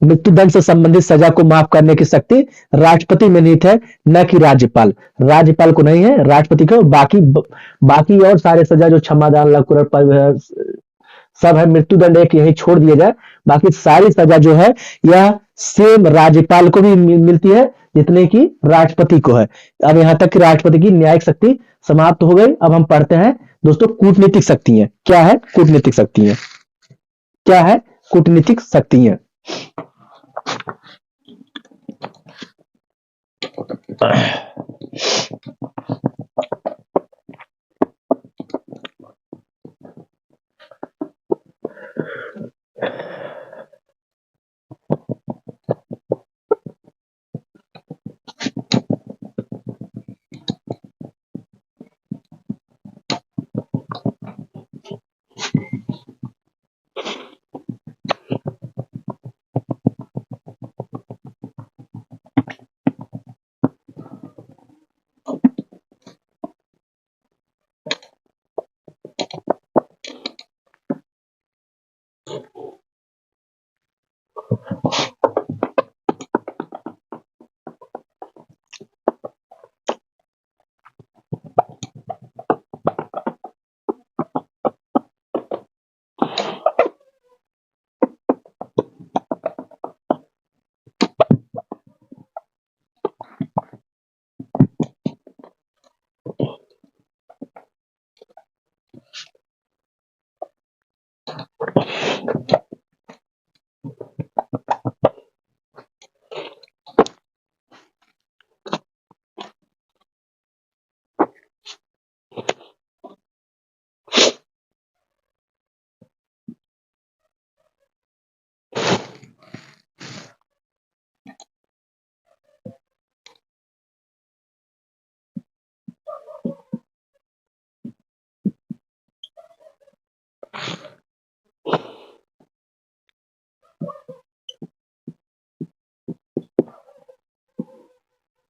मृत्युदंड से संबंधित सजा को माफ करने की शक्ति राष्ट्रपति में निहित है, न कि राज्यपाल। राज्यपाल को नहीं है, राष्ट्रपति को। बाकी और सारे सजा जो क्षमादान, लघु सब है, मृत्युदंड एक यही छोड़ दिया जाए, बाकी सारी सजा जो है यह सेम राज्यपाल को भी मिलती है जितने की राष्ट्रपति को है। अब यहां तक कि राष्ट्रपति की न्यायिक शक्ति समाप्त हो गई। अब हम पढ़ते हैं दोस्तों कूटनीतिक शक्तियां। क्या है कूटनीतिक शक्तियां? क्या है कूटनीतिक शक्तियां?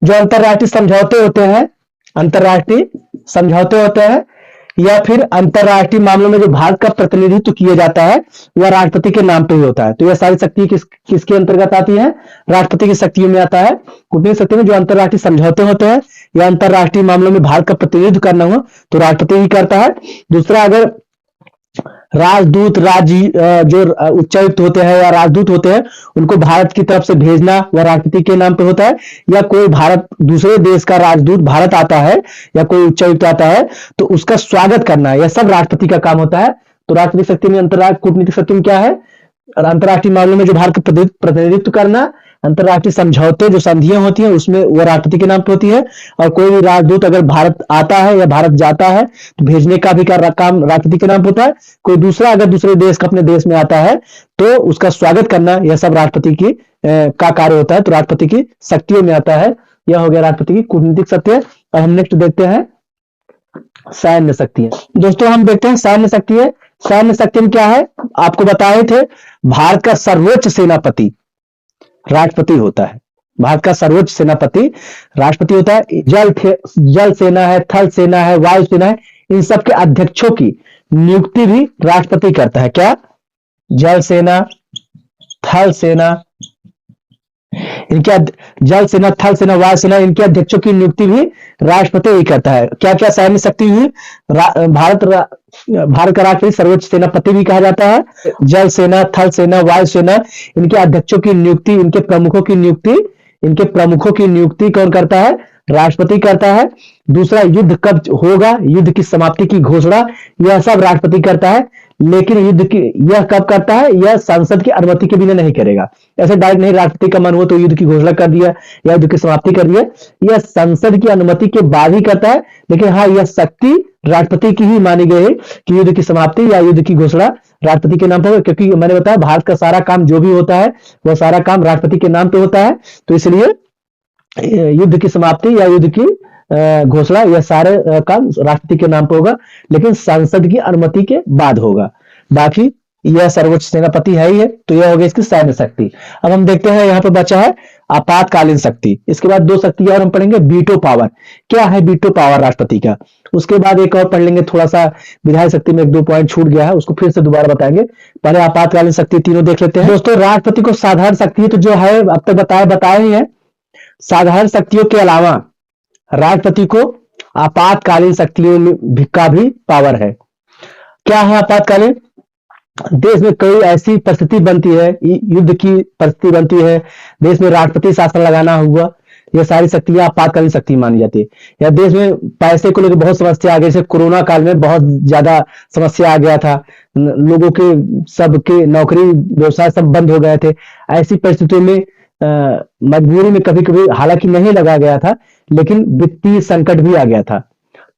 जो अंतरराष्ट्रीय समझौते होते हैं, अंतरराष्ट्रीय समझौते होते हैं, या फिर अंतरराष्ट्रीय मामलों में जो भारत का प्रतिनिधित्व किया जाता है वह राष्ट्रपति के नाम पे ही होता है। तो यह सारी शक्ति किसके अंतर्गत आती है? राष्ट्रपति की शक्तियों में आता है। कूटनीतिक शक्ति में जो अंतरराष्ट्रीय समझौते होते हैं या अंतरराष्ट्रीय मामलों में भारत का प्रतिनिधित्व करना हो तो राष्ट्रपति ही करता है। दूसरा, अगर राजदूत, जो उच्चायुक्त होते हैं या राजदूत होते हैं उनको भारत की तरफ से भेजना वह राष्ट्रपति के नाम पे होता है। या कोई भारत दूसरे देश का राजदूत भारत आता है या कोई उच्चायुक्त आता है तो उसका स्वागत करना, यह सब राष्ट्रपति का काम होता है। तो राष्ट्रपति शक्ति में अंतरराष्ट्रीय कूटनीतिक शक्ति में क्या है? अंतरराष्ट्रीय मामलों में जो भारत का प्रतिनिधित्व करना, अंतरराष्ट्रीय समझौते जो संधियां होती हैं उसमें वह राष्ट्रपति के नाम पे होती है। और कोई भी राजदूत अगर भारत आता है या भारत जाता है तो भेजने का भी काम राष्ट्रपति के नाम पे होता है। कोई दूसरा अगर दूसरे देश का अपने देश में आता है तो उसका स्वागत करना, यह सब राष्ट्रपति की का कार्य होता है। तो राष्ट्रपति की शक्तियों में आता है। यह हो गया राष्ट्रपति की कूटनीतिक शक्ति। और हम नेक्स्ट देखते हैं सैन्य शक्ति। दोस्तों हम देखते हैं सैन्य शक्ति है। सैन्य शक्ति में क्या है? आपको बताए थे, भारत का सर्वोच्च सेनापति राष्ट्रपति होता है। भारत का सर्वोच्च सेनापति राष्ट्रपति होता है। जल सेना है, थल सेना है, वायु सेना है, इन सब के अध्यक्षों की नियुक्ति भी राष्ट्रपति करता है। क्या? जल सेना, थल सेना, इनके जल सेना, थल सेना, वायु सेना, इनके अध्यक्षों की नियुक्ति भी राष्ट्रपति ही करता है। क्या क्या सैन्य शक्ति हुई? भारत का राष्ट्रपति सर्वोच्च सेनापति भी कहा जाता है। जल सेना, थल सेना, वायु सेना, इनके अध्यक्षों की नियुक्ति, इनके प्रमुखों की नियुक्ति कौन करता है? राष्ट्रपति करता है। दूसरा, युद्ध कब होगा, युद्ध की समाप्ति की घोषणा, यह सब राष्ट्रपति करता है। लेकिन युद्ध की यह कब करता है? यह संसद की अनुमति के बिना नहीं करेगा। ऐसे डायरेक्ट नहीं, राष्ट्रपति का मन हो तो युद्ध की घोषणा कर दिया या युद्ध की समाप्ति कर दिया, यह संसद की अनुमति के बाद ही करता है। लेकिन हाँ, यह शक्ति राष्ट्रपति की ही मानी गई है कि युद्ध की समाप्ति या युद्ध की घोषणा राष्ट्रपति के नाम पर, क्योंकि मैंने बताया भारत का सारा काम जो भी होता है वह सारा काम राष्ट्रपति के नाम पे होता है। तो इसलिए युद्ध की समाप्ति या युद्ध की घोषणा, यह सारे काम राष्ट्रपति के नाम पर होगा, लेकिन संसद की अनुमति के बाद होगा। बाकी यह सर्वोच्च सेनापति है ही है। तो यह हो गई इसकी सैन्य शक्ति। अब हम देखते हैं, यहाँ पर बचा है आपातकालीन शक्ति। इसके बाद दो शक्ति और हम पढ़ेंगे। वीटो पावर, क्या है वीटो पावर राष्ट्रपति का? उसके बाद एक और पढ़ लेंगे, थोड़ा सा विधायी शक्ति में एक दो पॉइंट छूट गया है, उसको फिर से दोबारा बताएंगे। पहले आपातकालीन शक्ति तीनों देख लेते हैं। दोस्तों, राष्ट्रपति को साधारण शक्ति तो जो है अब तक बताया ही है। साधारण शक्तियों के अलावा राष्ट्रपति को आपातकालीन शक्तियों का भी पावर है। क्या है आपातकालीन? देश में कोई ऐसी परिस्थिति बनती है, युद्ध की परिस्थिति बनती है, देश में राष्ट्रपति शासन लगाना हुआ, यह सारी शक्तियां आपातकालीन शक्ति मानी जाती है। या देश में पैसे को लेकर बहुत समस्या आ गई, जैसे कोरोना काल में बहुत ज्यादा समस्या आ गया था, लोगों के सबके नौकरी व्यवसाय सब बंद हो गए थे। ऐसी परिस्थितियों में मजबूरी में कभी कभी हालांकि नहीं लगा गया था, लेकिन वित्तीय संकट भी आ गया था,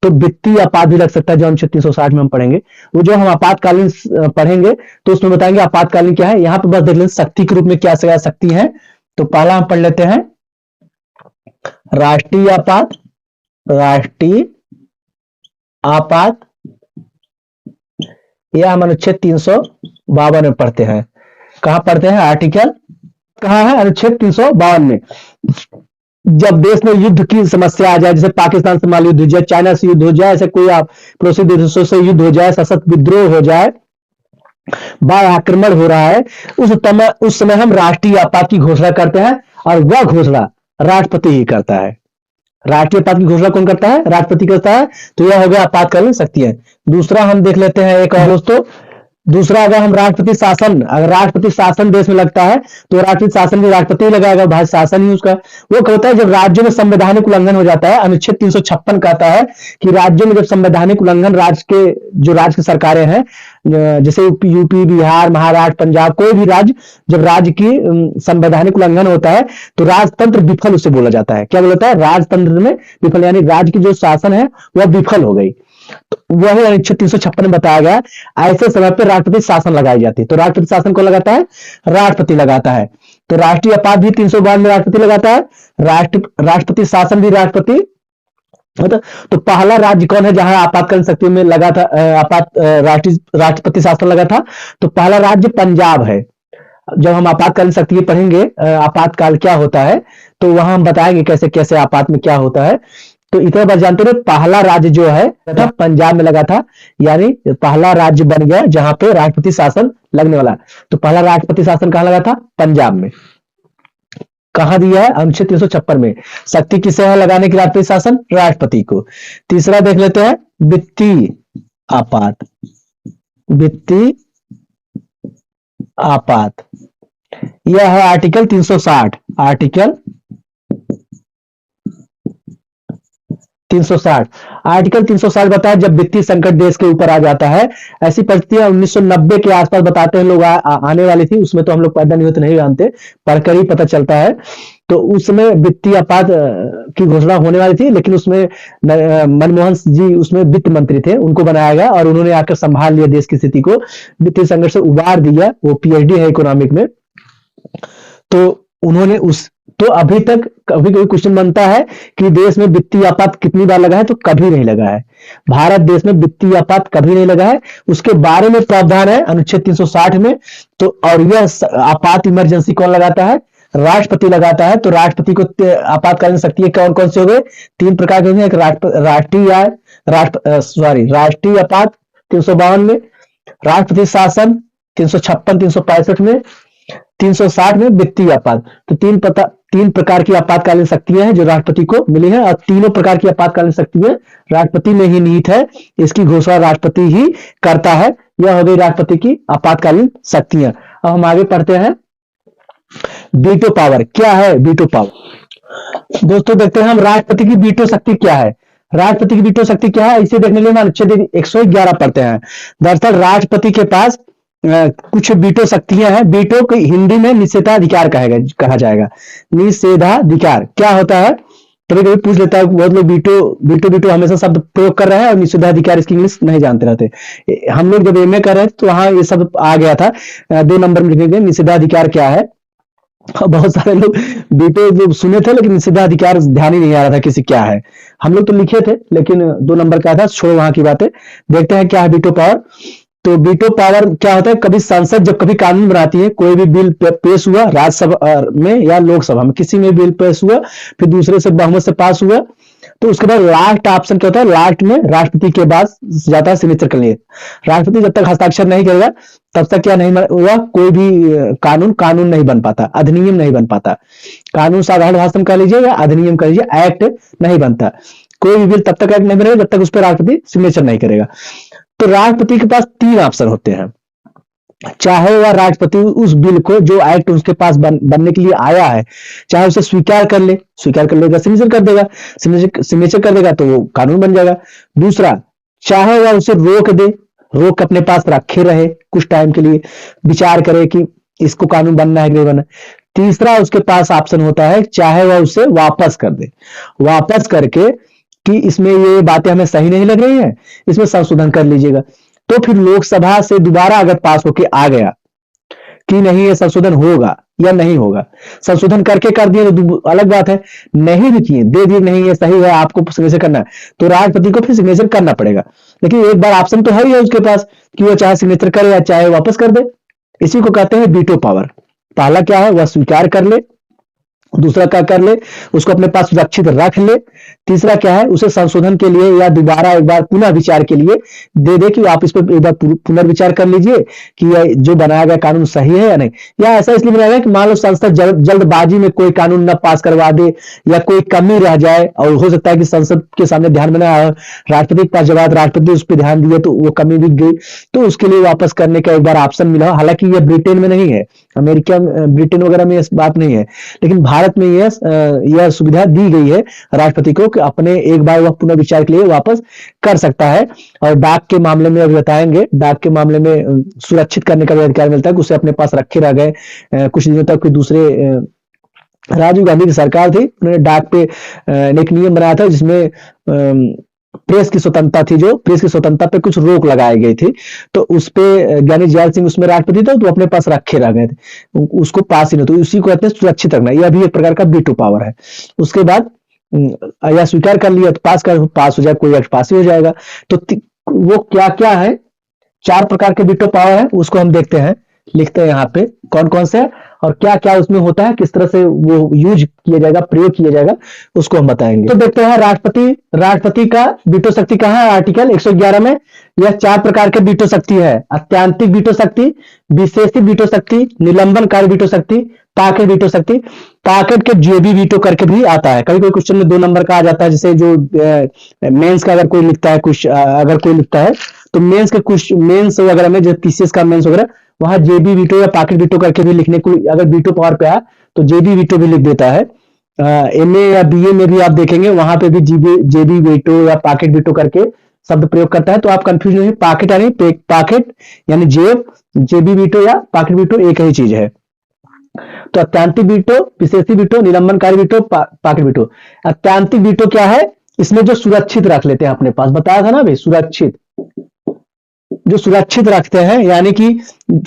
तो वित्तीय आपात भी लग सकता है, जो अनुच्छेद 360 में हम पढ़ेंगे। वो जो हम आपातकालीन पढ़ेंगे तो उसमें बताएंगे आपातकालीन क्या है। यहाँ पे बस देख लें शक्ति के रूप में क्या क्या शक्ति है। तो पहला हम पढ़ लेते हैं राष्ट्रीय आपात। राष्ट्रीय आपात यह हम अनुच्छेद 352 में पढ़ते हैं। कहां पढ़ते हैं? आर्टिकल कहां है? अनुच्छेद 352 में। जब देश में युद्ध की समस्या आ जाए, जैसे पाकिस्तान से मान युद्ध हो जाए, चाइना से युद्ध हो जाए, ऐसे कोई आप पड़ोसी देशों से युद्ध हो जाए, सशस्त्र विद्रोह हो जाए, बाढ़ आक्रमण हो रहा है, उस समय हम राष्ट्रीय आपात की घोषणा करते हैं और वह घोषणा राष्ट्रपति ही करता है। राष्ट्रीय आपात की घोषणा कौन करता है? राष्ट्रपति करता है। तो यह हो गया आपातकालीन शक्ति है। दूसरा हम देख लेते हैं एक और दोस्तों। दूसरा, अगर हम अगर राष्ट्रपति शासन देश में लगता है तो राष्ट्रपति शासन भी राष्ट्रपति लगाएगा, भारत शासन ही उसका। वो क्या होता है? जब राज्यों में संवैधानिक उल्लंघन हो जाता है, अनुच्छेद 356 कहता है कि राज्यों में जब संवैधानिक उल्लंघन राज्य की सरकारें हैं, जैसे यूपी, बिहार, महाराष्ट्र, पंजाब, कोई भी राज्य, जब राज्य की संवैधानिक उल्लंघन होता है तो राजतंत्र विफल उसे बोला जाता है। क्या बोलता है? राजतंत्र में विफल, यानी राज्य की जो शासन है वह विफल हो गई। तो वह अनुच्छेद 356 में बताया गया। ऐसे समय पर राष्ट्रपति शासन लगाई जाती है। तो राष्ट्रपति शासन को लगाता है? राष्ट्रपति लगाता है। तो राष्ट्रीय आपात भी 352 में राष्ट्रपति लगाता है, राष्ट्रपति शासन भी राष्ट्रपति। तो पहला राज्य कौन है जहां आपातकालीन शक्ति में लगा था, राष्ट्रपति शासन लगा था? तो पहला राज्य पंजाब है। जब हम आपातकालीन शक्ति पढ़ेंगे, आपातकाल क्या होता है, तो वहां हम बताएंगे कैसे कैसे आपात में क्या होता है। तो इतना बात जानते रहे, पहला राज्य जो है था पंजाब में लगा था, यानी पहला राज्य बन गया जहां पे राष्ट्रपति शासन लगने वाला। तो पहला राष्ट्रपति शासन कहां लगा था? पंजाब में। कहां दिया है? अनुच्छेद 356 में। शक्ति किसे है लगाने की राष्ट्रपति शासन? राष्ट्रपति को। तीसरा देख लेते हैं, वित्तीय आपात। वित्तीय आपात यह है आर्टिकल 360। आर्टिकल 360 आर्टिकल 360 बताया जब वित्तीय संकट देश के ऊपर आ जाता है, ऐसी परिस्थितियां 1990 के आसपास बताते हैं लोग आने वाली थी। उसमें तो हम लोग पैदा नहीं होते, नहीं जानते, पढ़कर ही पता चलता है। तो उसमें वित्तीय आपात की घोषणा होने वाली थी, लेकिन उसमें मनमोहन जी उसमें वित्त मंत्री थे, उनको बनाया गया और उन्होंने आकर संभाल लिया देश की स्थिति को, वित्तीय संकट से उबार दिया। वो पीएचडी है इकोनॉमिक में। तो उन्होंने तो अभी तक कभी कभी क्वेश्चन बनता है कि देश में वित्तीय आपात कितनी बार लगा है, तो कभी नहीं लगा है। भारत देश में वित्तीय आपात कभी नहीं लगा है। उसके बारे में प्रावधान है अनुच्छेद 360 में। तो और यह आपात इमरजेंसी कौन लगाता है? राष्ट्रपति लगाता है। तो राष्ट्रपति को आपातकालीन शक्ति कौन कौन से हो गए? 3 प्रकार के हैं। एक राष्ट्रीय आपात 352 में, राष्ट्रपति शासन 356 365 में, 360 में वित्तीय आपात। तो 3 प्रकार की आपातकालीन शक्तियां हैं जो राष्ट्रपति को मिली है, और तीनों प्रकार की आपातकालीन शक्तियां राष्ट्रपति में ही निहित है। इसकी घोषणा राष्ट्रपति ही करता है। यह हो गई राष्ट्रपति की आपातकालीन शक्तियां। अब हम आगे पढ़ते हैं, वीटो पावर। क्या है वीटो पावर? दोस्तों देखते हैं हम राष्ट्रपति की वीटो शक्ति क्या है। राष्ट्रपति की वीटो शक्ति क्या है, इसे देखने के लिए हम अनुच्छेद 111 पढ़ते हैं। दरअसल राष्ट्रपति के पास कुछ वीटो शक्तियां हैं। वीटो को हिंदी में निषेधाधिकार कहा जाएगा। निषेधाधिकार क्या होता है? कभी कभी पूछ लेता है बहुत लोग, वीटो हमेशा शब्द प्रयोग कर रहे हैं और निषेधाधिकार इसकी इंग्लिश नहीं जानते रहते। हम लोग जब एमए कर रहे थे तो वहां ये सब आ गया था, 2 नंबर में लिखे गए निषेधाधिकार क्या है। बहुत सारे लोग वीटो जो सुने थे, लेकिन निषेधाधिकार ध्यान ही नहीं आ रहा था किसी क्या है। हम लोग तो लिखे थे, लेकिन 2 नंबर का था, छोड़ो वहां की बातें। देखते हैं क्या है वीटो पावर। तो वीटो पावर क्या होता है? कभी संसद जब कभी कानून बनाती है, कोई भी बिल पेश हुआ राज्यसभा में या लोकसभा में, किसी में बिल पेश हुआ, फिर दूसरे से बहुमत से पास हुआ, तो उसके बाद लास्ट ऑप्शन क्या होता है? लास्ट में राष्ट्रपति के पास जाता है सिग्नेचर करने। राष्ट्रपति जब तक हस्ताक्षर नहीं करेगा तब तक क्या नहीं हुआ, कोई भी कानून नहीं बन पाता, अधिनियम नहीं बन पाता। कानून साधारण भाषा में कह लीजिए या अधिनियम कह लीजिए, एक्ट नहीं बनता। कोई भी बिल तब तक एक्ट नहीं बनेगा जब तक उस पर राष्ट्रपति सिग्नेचर नहीं करेगा। तो राष्ट्रपति के पास 3 ऑप्शन होते हैं। चाहे वह राष्ट्रपति उस बिल को, जो एक्ट उसके पास बनने के लिए आया है, चाहे उसे स्वीकार कर लेगा, सिग्नेचर कर देगा, सिग्नेचर कर देगा तो वो कानून बन जाएगा। दूसरा, चाहे वह उसे रोक अपने पास रखे रहे, कुछ टाइम के लिए विचार करे कि इसको कानून बनना है कि नहीं बनना। तीसरा उसके पास ऑप्शन होता है, चाहे वह उसे वापस कर दे, वापस करके कि इसमें ये बातें हमें सही नहीं लग रही हैं, इसमें संशोधन कर लीजिएगा। तो फिर लोकसभा से दोबारा अगर पास होके आ गया कि नहीं ये संशोधन होगा या नहीं होगा, संशोधन करके कर दिए तो अलग बात है, नहीं भी किए, दे दिए नहीं ये सही है, आपको सिग्नेचर करना है, तो राष्ट्रपति को फिर सिग्नेचर करना पड़ेगा। लेकिन एक बार ऑप्शन तो है ही है उसके पास कि वो चाहे सिग्नेचर करे या चाहे वापस कर दे। इसी को कहते हैं वीटो पावर। पहला क्या है? वह स्वीकार कर ले। दूसरा क्या कर ले? उसको अपने पास सुरक्षित रख ले। तीसरा क्या है? उसे संशोधन के लिए या दोबारा एक बार पुनः विचार के लिए दे कि आप इस पर एक बार पुनर्विचार कर लीजिए कि जो बनाया गया कानून सही है या नहीं। या ऐसा इसलिए बनाया गया कि मान लो संसद जल्दबाजी में कोई कानून न पास करवा दे या कोई कमी रह जाए, और हो सकता है कि संसद के सामने ध्यान में ना आए, राष्ट्रपति के पास जब राष्ट्रपति उस पर ध्यान दिए तो वो कमी दिख गई, तो उसके लिए वापस करने का एक बार ऑप्शन मिला। हालांकि यह ब्रिटेन में नहीं है, अमेरिका ब्रिटेन वगैरह में इस बात नहीं है, लेकिन भारत में यह सुविधा दी गई है राष्ट्रपति को कि अपने एक बार वह पुनर्विचार के लिए वापस कर सकता है। और डाक के मामले में अभी बताएंगे, डाक के मामले में सुरक्षित करने का भी अधिकार मिलता है कि उसे अपने पास रखे रह गए कुछ दिनों तक। कोई दूसरे राजीव गांधी की सरकार थी, उन्होंने डाक पे एक नियम बनाया था जिसमें प्रेस की स्वतंत्रता थी, जो प्रेस की स्वतंत्रता पे कुछ रोक लगाई गई थी, तो उस पे ज्ञानी जैल सिंह उसमें राष्ट्रपति था, तो अपने पास रखे रह गए थे, उसको पास ही नहीं, तो उसी को कहते हैं सुरक्षित रखना। यह भी एक प्रकार का वीटो पावर है। उसके बाद या स्वीकार कर लिया तो पास हो जाए, कोई एक्ट पास ही हो जाएगा। तो वो क्या क्या है, 4 प्रकार के वीटो पावर है, उसको हम देखते हैं, लिखते हैं यहाँ पे कौन कौन से है, और क्या क्या उसमें होता है, किस तरह से वो यूज किया जाएगा, प्रयोग किया जाएगा, उसको हम बताएंगे। तो देखते हैं राष्ट्रपति का वीटो शक्ति कहाँ है, आर्टिकल 111 में। यह 4 प्रकार के वीटो शक्ति है: अत्यांतिक वीटो शक्ति, विशेषित वीटो शक्ति, निलंबनकारी वीटो शक्ति, पॉकेट वीटो शक्ति। पॉकेट के जेबी वीटो करके भी आता है, कभी कोई क्वेश्चन में 2 नंबर का आ जाता है, जैसे जो मेंस का अगर कोई लिखता है, कुछ अगर कोई लिखता है तो मेंस के कुछ मेंस वगैरह में, जो पीसीएस का मेंस वगैरह, वहां जेबी वीटो या पॉकेट वीटो करके भी लिखने को, अगर वीटो पावर पे आया तो जेबी वीटो भी लिख देता है। एमए या बीए में भी आप देखेंगे, वहां पे भी जेबी वीटो या पॉकेट वीटो करके शब्द प्रयोग करता है। तो आप कंफ्यूज नहीं, पॉकेट यानी पॉकेट यानी जेब, जेबी वीटो या पॉकेट वीटो एक ही चीज है। तो अत्यांतिक वीटो, विशेषी वीटो, निलंबनकारी वीटो, पॉकेट वीटो। अत्यांतिक वीटो क्या है, इसमें जो सुरक्षित रख लेते हैं अपने पास, बताया था ना भाई, सुरक्षित, जो सुरक्षित रखते हैं, यानी कि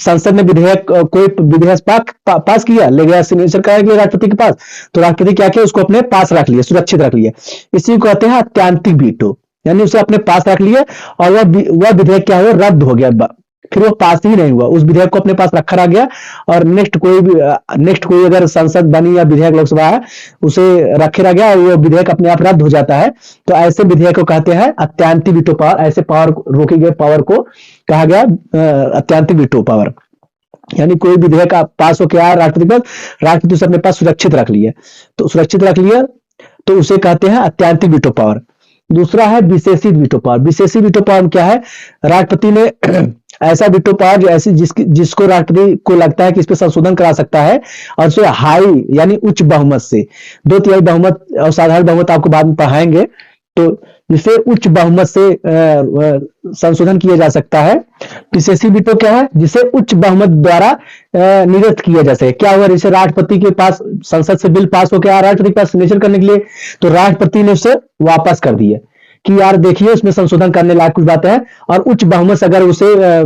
संसद में विधेयक, कोई विधेयक पास किया, ले गया सिग्नेचर करा के राष्ट्रपति के पास, तो राष्ट्रपति क्या किया, उसको अपने पास रख लिया, सुरक्षित रख लिया। इसी को कहते हैं अत्यांतिक वीटो, यानी उसे अपने पास रख लिया और वह विधेयक क्या हुआ, रद्द हो गया, फिर वो पास ही नहीं हुआ, उस विधेयक को अपने पास रखा रह गया। और नेक्स्ट कोई अगर संसद बनी या विधेयक लोकसभा है, उसे रखे रह गया और वो विधेयक अपने आप रद्द हो जाता है। तो ऐसे विधेयक को कहते हैं अत्यांतिक वीटो पावर। ऐसे पावर, रोकी गए पावर को कहा गया अत्यांतिक वीटो पावर। यानी कोई विधेयक पास होकर आया राष्ट्रपति पर, राष्ट्रपति उसे अपने पास सुरक्षित रख लिया, तो सुरक्षित रख लिया तो उसे कहते हैं अत्यांतिक वीटो पावर। दूसरा है विशेषित वीटो पावर। विशेषित वीटो पावर क्या है, राष्ट्रपति ने ऐसा वीटो पावर जो ऐसी जिसको राष्ट्रपति को लगता है कि इस पर संशोधन करा सकता है, और उसे हाई यानी उच्च बहुमत से, 2/3 बहुमत और साधारण बहुमत आपको बाद में पढ़ाएंगे, तो जिसे उच्च बहुमत से संशोधन किया जा सकता है। विशेषी वीटो क्या है, जिसे उच्च बहुमत द्वारा निरस्त किया जा सके। क्या हुआ, जैसे राष्ट्रपति के पास संसद से बिल पास होकर आ, राष्ट्रपति के पास सिग्नेचर करने के लिए, तो राष्ट्रपति ने उसे वापस कर दिया कि यार देखिए उसमें संशोधन करने लायक कुछ बातें हैं, और उच्च बहुमत अगर उसे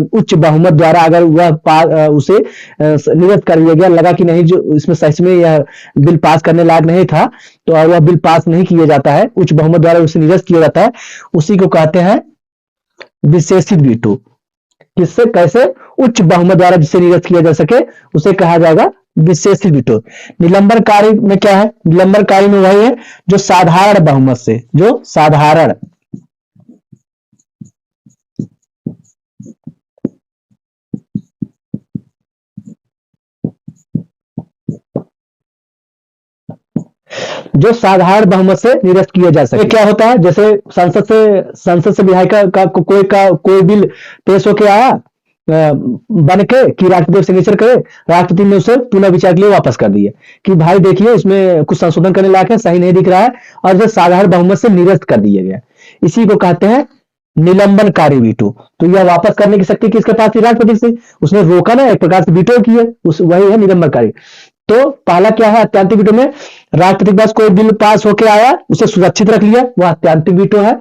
उच्च बहुमत द्वारा अगर वह उसे निरस्त कर दिया गया, लगा कि नहीं, जो इसमें सच में यह बिल पास करने लायक नहीं था, तो वह बिल पास नहीं किया जाता है, उच्च बहुमत द्वारा उसे निरस्त किया जाता है, उसी को कहते हैं विशेषित वीटो। किससे, कैसे, उच्च बहुमत द्वारा जिसे निरस्त किया जा सके उसे कहा जाएगा विशेषित वीटो। निलंबनकारी में क्या है, निलंबनकारी में वही है जो साधारण बहुमत से, जो साधारण बहुमत से निरस्त किया जा सके। क्या होता है, जैसे संसद से विधायक कोई बिल पेश होके आया बन के कि राष्ट्रपति सिग्नेचर करे, राष्ट्रपति ने उसे पुनः विचार के लिए वापस कर दिया कि भाई देखिए इसमें कुछ संशोधन करने लायक है, सही नहीं दिख रहा है, और इसे साधारण बहुमत से निरस्त कर दिया गया। इसी को कहते हैं निलंबनकारी वीटो। तो यह वापस करने की शक्ति किसके पास थी, राष्ट्रपति से, उसने रोका ना, एक प्रकार से वीटो किया, वही है निलंबनकारी। तो पहला क्या है, अत्यांतिक वीटो में राष्ट्रपति के पास कोई बिल पास होकर आया, उसे सुरक्षित रख लिया, वह अत्यांतिक वीटो है।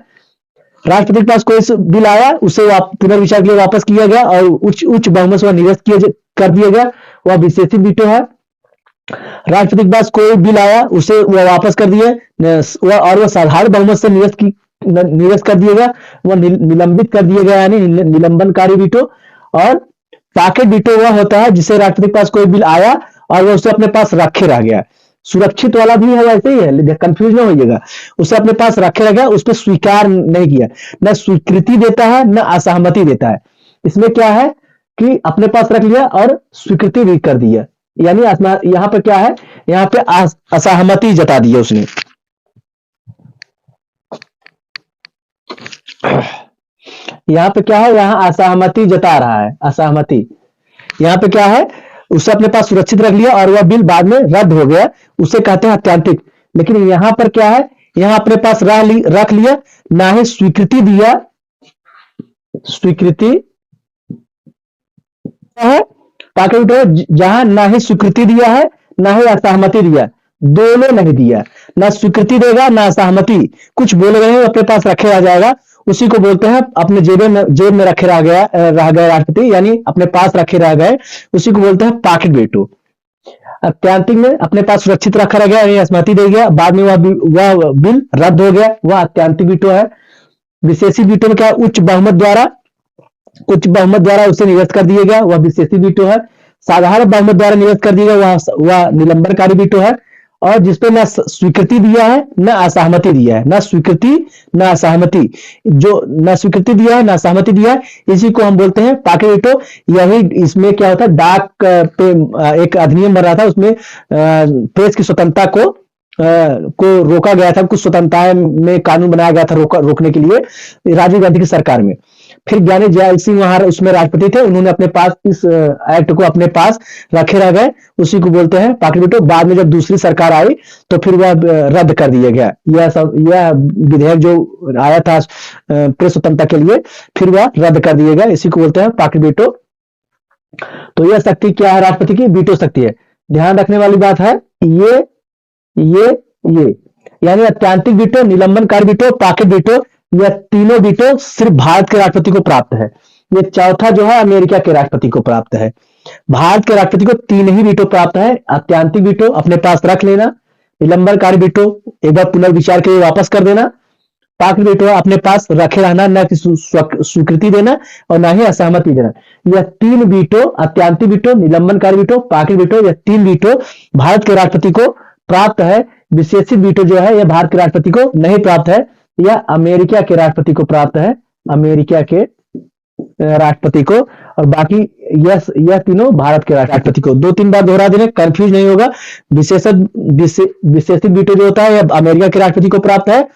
राष्ट्रपति के पास कोई बिल आया, उसे पुनर्विचार के लिए वापस किया गया और उच्च बहुमत से निरस्त कर दिया गया, वह विशेषित वीटो है। राष्ट्रपति के पास कोई बिल आया, उसे वह वापस कर दिया और वह साधारण बहुमत से निरस्त कर दिया गया, वह निलंबित कर दिया गया, यानी निलंबनकारी वीटो। और पॉकेट वीटो वह होता है जिसे राष्ट्रपति के पास कोई बिल आया और वह उसे अपने पास रखे रह गया। सुरक्षित वाला भी है, वैसे ही है, कंफ्यूज ना होइएगा, उसे अपने पास रखे रह गया, उस पर स्वीकार नहीं किया, न स्वीकृति देता है न असहमति देता है। इसमें क्या है कि अपने पास रख लिया और स्वीकृति भी कर दिया, यानी यहां पर क्या है, यहां पे असहमति जता दी है उसने। यहां पे क्या है, यहां असहमति जता रहा है, असहमति। यहां पे क्या है, उसे अपने पास सुरक्षित रख लिया और वह बिल बाद में रद्द हो गया, उसे कहते हैं अत्यांतिक। लेकिन यहां पर क्या है, यहां अपने पास रख लिया, ना ही स्वीकृति दिया, स्वीकृति है पॉकेट जहां ना ही स्वीकृति दिया है ना ही असहमति दिया, दोनों नहीं दिया, ना स्वीकृति देगा ना असहमति, कुछ बोले गए अपने पास रखे आ जाएगा, उसी को बोलते हैं अपने जेब में रखे रह गए राष्ट्रपति, यानी अपने पास रखे रह गए, उसी को बोलते हैं पॉकेट वीटो। अत्यांतिक में अपने पास सुरक्षित रखा रह गया, यानी असहमति दे गया, बाद में वह बिल रद्द हो गया, वह अत्यांतिक वीटो है। विशेषी वीटो में क्या, उच्च बहुमत द्वारा उसे निरस्त कर दिया गया, वह विशेषी वीटो है। साधारण बहुमत द्वारा निरस्त कर दिया वह निलंबनकारी वीटो है। और जिसपे न स्वीकृति दिया है न असहमति दिया है, न स्वीकृति न असहमति, जो न स्वीकृति दिया है न असहमति दिया है, इसी को हम बोलते हैं पार्टी वीटो। यही इसमें क्या होता है, डाक पे एक अधिनियम बन रहा था, उसमें प्रेस की स्वतंत्रता को रोका गया था, कुछ स्वतंत्रता में कानून बनाया गया था रोकने के लिए राजीव गांधी की सरकार में। फिर ज्ञानी जैल सिंह वहां उसमें राष्ट्रपति थे, उन्होंने अपने पास इस एक्ट को अपने पास रखे रह गए, उसी को बोलते हैं पार्टी वीटो। बाद में जब दूसरी सरकार आई तो फिर वह रद्द कर दिया गया। यह विधेयक जो आया था प्रेस स्वतंत्रता के लिए, फिर वह रद्द कर दिया गया, इसी को बोलते हैं पार्टी वीटो। तो यह शक्ति क्या है राष्ट्रपति की? वीटो शक्ति है। ध्यान रखने वाली बात है ये यानी अत्यंतिक वीटो, निलंबनकारी वीटो, पॉकेट वीटो, यह तीनों वीटो सिर्फ भारत के राष्ट्रपति को प्राप्त है। ये चौथा जो है अमेरिका के राष्ट्रपति को प्राप्त है। भारत के राष्ट्रपति को 3 ही वीटो प्राप्त है। अत्यंतिक वीटो अपने पास रख लेना, निलंबनकारी वीटो एक बार पुनर्विचार के लिए वापस कर देना, पॉकेट वीटो अपने पास रखे रहना, न कि स्वीकृति देना और न ही असहमति देना। यह 3 वीटो, अत्यंतिक वीटो, निलंबनकारी वीटो, पॉकेट वीटो, यह 3 वीटो भारत के राष्ट्रपति को प्राप्त है। विशेषित वीटो जो है यह भारत के राष्ट्रपति को नहीं प्राप्त है, यह अमेरिका के राष्ट्रपति को प्राप्त है, अमेरिका के राष्ट्रपति को। और बाकी यह तीनों भारत के राष्ट्रपति को। 2-3 बार दोहरा देने, कंफ्यूज नहीं होगा। विशेषित वीटो जो होता है यह अमेरिका के राष्ट्रपति को प्राप्त है,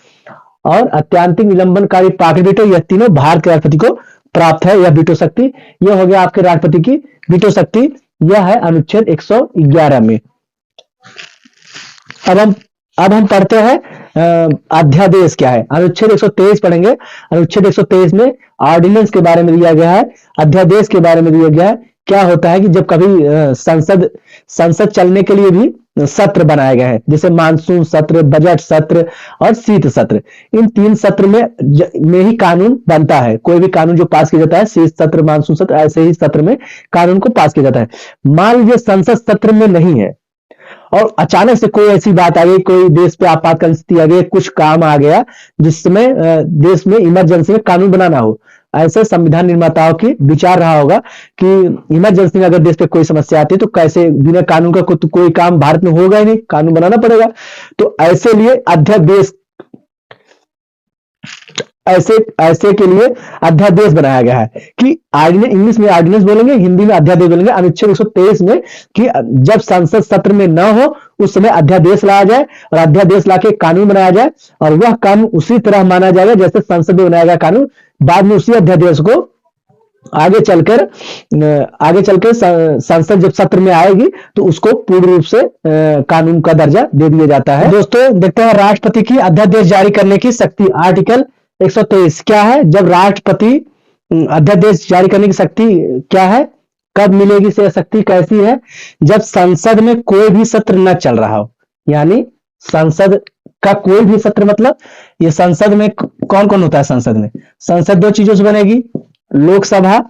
और अत्यंतिक, निलंबनकारी, पॉकेट वीटो यह तीनों भारत के राष्ट्रपति को प्राप्त है। यह वीटो शक्ति, यह हो गया आपके राष्ट्रपति की वीटो शक्ति। यह है अनुच्छेद 111 में। अब हम पढ़ते हैं अध्यादेश क्या है। अनुच्छेद 123 पढ़ेंगे। अनुच्छेद 123 में ऑर्डिनेंस के बारे में दिया गया है, अध्यादेश के बारे में दिया गया है। क्या होता है कि जब कभी संसद चलने के लिए भी सत्र बनाए गए हैं, जैसे मानसून सत्र, बजट सत्र और शीत सत्र। इन 3 सत्र में ही कानून बनता है। कोई भी कानून जो पास किया जाता है, शीत सत्र, मानसून सत्र, ऐसे ही सत्र में कानून को पास किया जाता है। मान लीजिए संसद सत्र में नहीं है और अचानक से कोई ऐसी बात आ गई, कोई देश पे आपातकालीन स्थिति आ गई, कुछ काम आ गया जिसमें देश में इमरजेंसी में कानून बनाना हो। ऐसे संविधान निर्माताओं की विचार रहा होगा कि इमरजेंसी में अगर देश पे कोई समस्या आती है तो कैसे बिना कानून का कोई काम भारत में होगा ही नहीं, कानून बनाना पड़ेगा। तो ऐसे लिए अध्यादेश, ऐसे के लिए अध्यादेश बनाया गया है कि इंग्लिश में ऑर्डिनेंस बोलेंगे, हिंदी में अध्यादेश बोलेंगे। अनुच्छेद 123 में कि जब संसद सत्र में न हो उस समय अध्यादेश लाया जाए और अध्यादेश लाके कानून बनाया जाए, और वह कानून उसी तरह माना जाएगा जैसे संसद में बनाया गया कानून। बाद में उसी अध्यादेश को आगे चलकर संसद जब सत्र में आएगी तो उसको पूर्ण रूप से कानून का दर्जा दे दिया जाता है। दोस्तों देखते हैं राष्ट्रपति की अध्यादेश जारी करने की शक्ति। आर्टिकल 123 क्या है? जब राष्ट्रपति अध्यादेश जारी करने की शक्ति क्या है, कब मिलेगी से शक्ति, कैसी है? जब संसद में कोई भी सत्र न चल रहा हो। यानी संसद का कोई भी सत्र, मतलब ये संसद में कौन कौन होता है? संसद 2 चीजों से बनेगी, लोकसभा,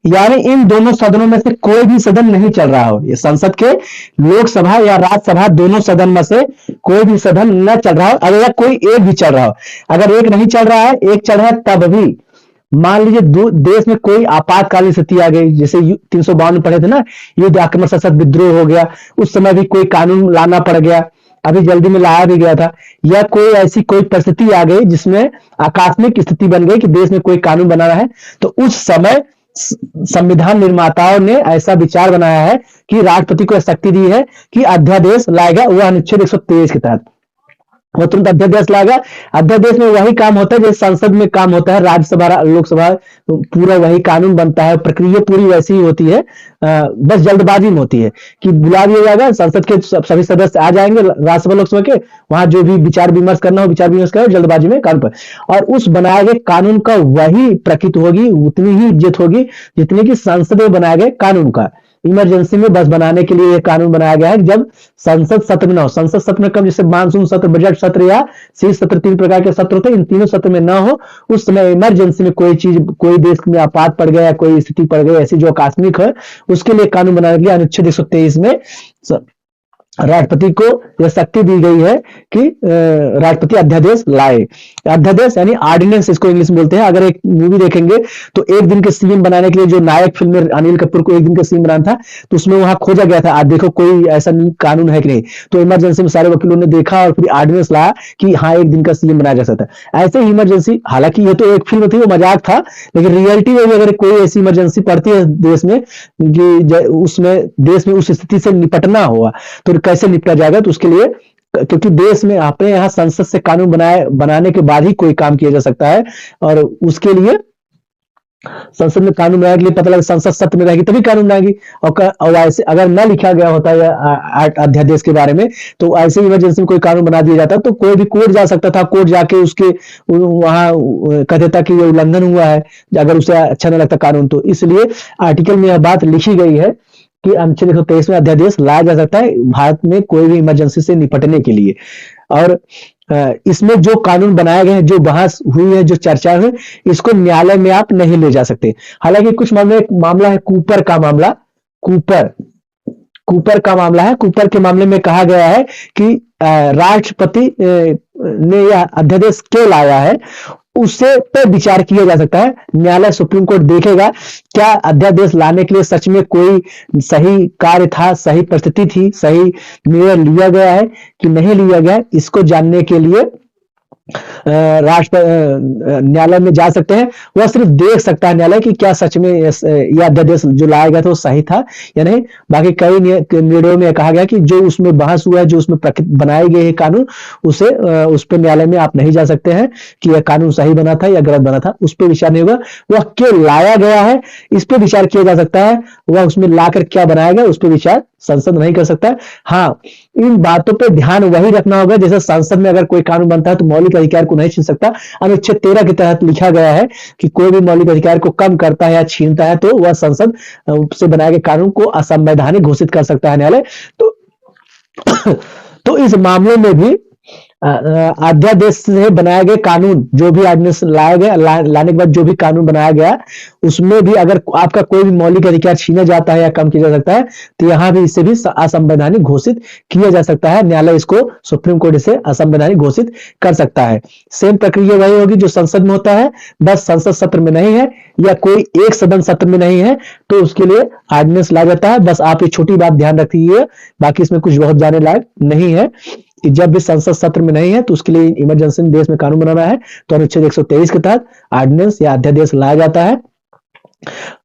यानी इन दोनों सदनों में से कोई भी सदन नहीं चल रहा हो। ये संसद के लोकसभा या राज्यसभा दोनों सदन में से कोई भी सदन न चल रहा हो। अगर कोई एक भी चल रहा हो, अगर एक नहीं चल रहा है, एक चल रहा है, तब भी मान लीजिए देश में कोई आपातकालीन स्थिति आ गई, जैसे 352 में पढ़े थे ना, युद्ध, आक्रमण, सशस्त्र विद्रोह हो गया, उस समय भी कोई कानून लाना पड़ गया, अभी जल्दी में लाया भी गया था, या कोई ऐसी कोई परिस्थिति आ गई जिसमें आकस्मिक स्थिति बन गई कि देश में कोई कानून बनाना है, तो उस समय संविधान निर्माताओं ने ऐसा विचार बनाया है कि राष्ट्रपति को शक्ति दी है कि अध्यादेश लाएगा। वह अनुच्छेद 123 के तहत वो तुरंत अध्यादेश लाएगा। अध्यादेश में वही काम होता है जैसे संसद में काम होता है, राज्यसभा, लोकसभा, पूरा वही कानून बनता है। प्रक्रिया पूरी वैसी ही होती है, बस जल्दबाजी में होती है कि बुला दिया जाएगा, संसद के सभी सदस्य आ जाएंगे, राज्यसभा लोकसभा के, वहां जो भी विचार विमर्श करना हो विचार विमर्श करो जल्दबाजी में कानून पर। और उस बनाए गए कानून का वही प्रकृति होगी, उतनी ही इज्जत होगी जितनी की संसद में बनाए गए कानून का। इमरजेंसी में बस बनाने के लिए यह कानून बनाया गया है जब संसद सत्र में न हो। संसद सत्र में कब, जैसे मानसून सत्र, बजट सत्र या शीत सत्र, 3 प्रकार के सत्र होते हैं, इन तीनों सत्र में न हो, उस समय इमरजेंसी में कोई चीज, कोई देश में आपात पड़ गया, कोई स्थिति पड़ गई ऐसी जो आकस्मिक है, उसके लिए कानून बनाने के लिए अनुच्छेद 123 में राष्ट्रपति को यह शक्ति दी गई है कि राष्ट्रपति अध्यादेश लाए। अध्यादेश यानी ऑर्डिनेंस इसको इंग्लिश में बोलते हैं। अगर एक मूवी देखेंगे तो एक दिन के सीन बनाने के लिए जो नायक फिल्म में अनिल कपूर को एक दिन का सीन बनाना था, तो उसमें वहां खोजा गया था आज देखो कोई ऐसा कानून है कि नहीं, तो इमरजेंसी में सारे वकीलों ने देखा और फिर ऑर्डिनेंस लाया कि हाँ एक दिन का सीन बनाया जा सकता है। ऐसे ही इमरजेंसी, हालांकि ये तो एक फिल्म थी, वो मजाक था, लेकिन रियलिटी में भी अगर कोई ऐसी इमरजेंसी पड़ती है देश में कि उसमें देश में उस स्थिति से निपटना हुआ तो कैसे निपटा जाएगा, तो उसके लिए, क्योंकि देश में अपने यहाँ संसद से कानून बनाने के बाद ही कोई काम किया जा सकता है, और उसके लिए संसद में कानून बनाने के लिए पता लगा संसद सत्र में रहेगी तभी कानून बनाएगी। और ऐसे अगर न लिखा गया होता है अध्यादेश के बारे में, तो ऐसे इमरजेंसी में कोई कानून बना दिया जाता तो कोई भी कोर्ट जा सकता था, कोर्ट जाके उसके वहां कह देता कि ये उल्लंघन हुआ है अगर उसे अच्छा नहीं लगता कानून। तो इसलिए आर्टिकल में यह बात लिखी गई है कि अनुच्छेद 123 में अध्यादेश लाया जा सकता है भारत में कोई भी इमरजेंसी से निपटने के लिए। और इसमें जो कानून बनाए गए हैं, जो बहस हुई है, जो चर्चा है, इसको न्यायालय में आप नहीं ले जा सकते। हालांकि कुछ मामला है कूपर का मामला, कूपर का मामला है। कूपर के मामले में कहा गया है कि राष्ट्रपति ने यह अध्यादेश क्यों लाया है उससे पे विचार किया जा सकता है। न्यायालय सुप्रीम कोर्ट देखेगा क्या अध्यादेश लाने के लिए सच में कोई सही कार्य था, सही परिस्थिति थी, सही निर्णय लिया गया है कि नहीं लिया गया है, इसको जानने के लिए न्यायालय में जा सकते हैं। वह सिर्फ देख सकता है न्यायालय कि क्या सच में यह अध्यादेश जो लाया गया था वो सही था या नहीं। बाकी कई निर्णयों में कहा गया कि जो उसमें बहस हुआ है, जो उसमें बनाए गए हैं कानून, उसे उस पर न्यायालय में आप नहीं जा सकते हैं कि यह कानून सही बना था या गलत बना था, उस पर विचार नहीं होगा। वह क्यों लाया गया है इस पर विचार किया जा सकता है, वह उसमें लाकर क्या बनाया गया उस पर विचार संसद नहीं कर सकता है। हाँ, इन बातों पे ध्यान वही रखना होगा जैसे संसद में अगर कोई कानून बनता है तो मौलिक अधिकार को नहीं छीन सकता। अनुच्छेद 13 के तहत लिखा गया है कि कोई भी मौलिक अधिकार को कम करता है या छीनता है तो वह संसद से बनाए गए कानून को असंवैधानिक घोषित कर सकता है न्यायालय। तो इस मामले में भी अध्यादेश से बनाए गए कानून, जो भी ऑर्डिनेंस लाया गया, लाने के बाद जो भी कानून बनाया गया, उसमें भी अगर आपका कोई भी मौलिक अधिकार छीना जाता है या कम किया जा सकता है तो यहां भी इसे भी असंवैधानिक घोषित किया जा सकता है। न्यायालय इसको, सुप्रीम कोर्ट इसे असंवैधानिक घोषित कर सकता है। सेम प्रक्रिया वही होगी जो संसद में होता है, बस संसद सत्र में नहीं है या कोई एक सदन सत्र में नहीं है तो उसके लिए ऑर्डिनेंस लाया जाता है। बस आप ये छोटी बात ध्यान रखिए, बाकी इसमें कुछ बहुत जाने लायक नहीं है कि जब भी संसद सत्र में नहीं है तो उसके लिए इमरजेंसी में देश में कानून बनाना है तो अनुच्छेद 123 के तहत ऑर्डिनेंस या अध्यादेश लाया जाता है।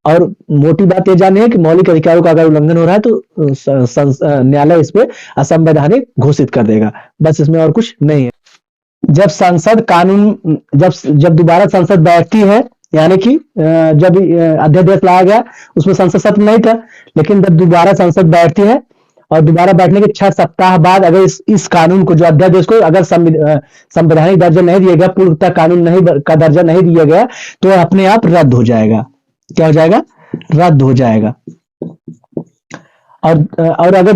और मोटी बात यह जाननी है कि मौलिक अधिकारों का अगर उल्लंघन हो रहा है तो न्यायालय इस पे असंवैधानिक घोषित कर देगा, बस इसमें और कुछ नहीं है। जब संसद कानून जब दोबारा संसद बैठती है, यानी कि जब अध्यादेश लाया गया उसमें संसद सत्र नहीं था, लेकिन जब दोबारा संसद बैठती है और दोबारा बैठने के 6 सप्ताह बाद अगर इस कानून को, जो अध्यादेश को अगर संवैधानिक दर्जा नहीं दिया गया, पूर्णतः कानून नहीं का दर्जा नहीं दिया गया, तो अपने आप रद्द हो जाएगा। क्या हो जाएगा? रद्द हो जाएगा। और अगर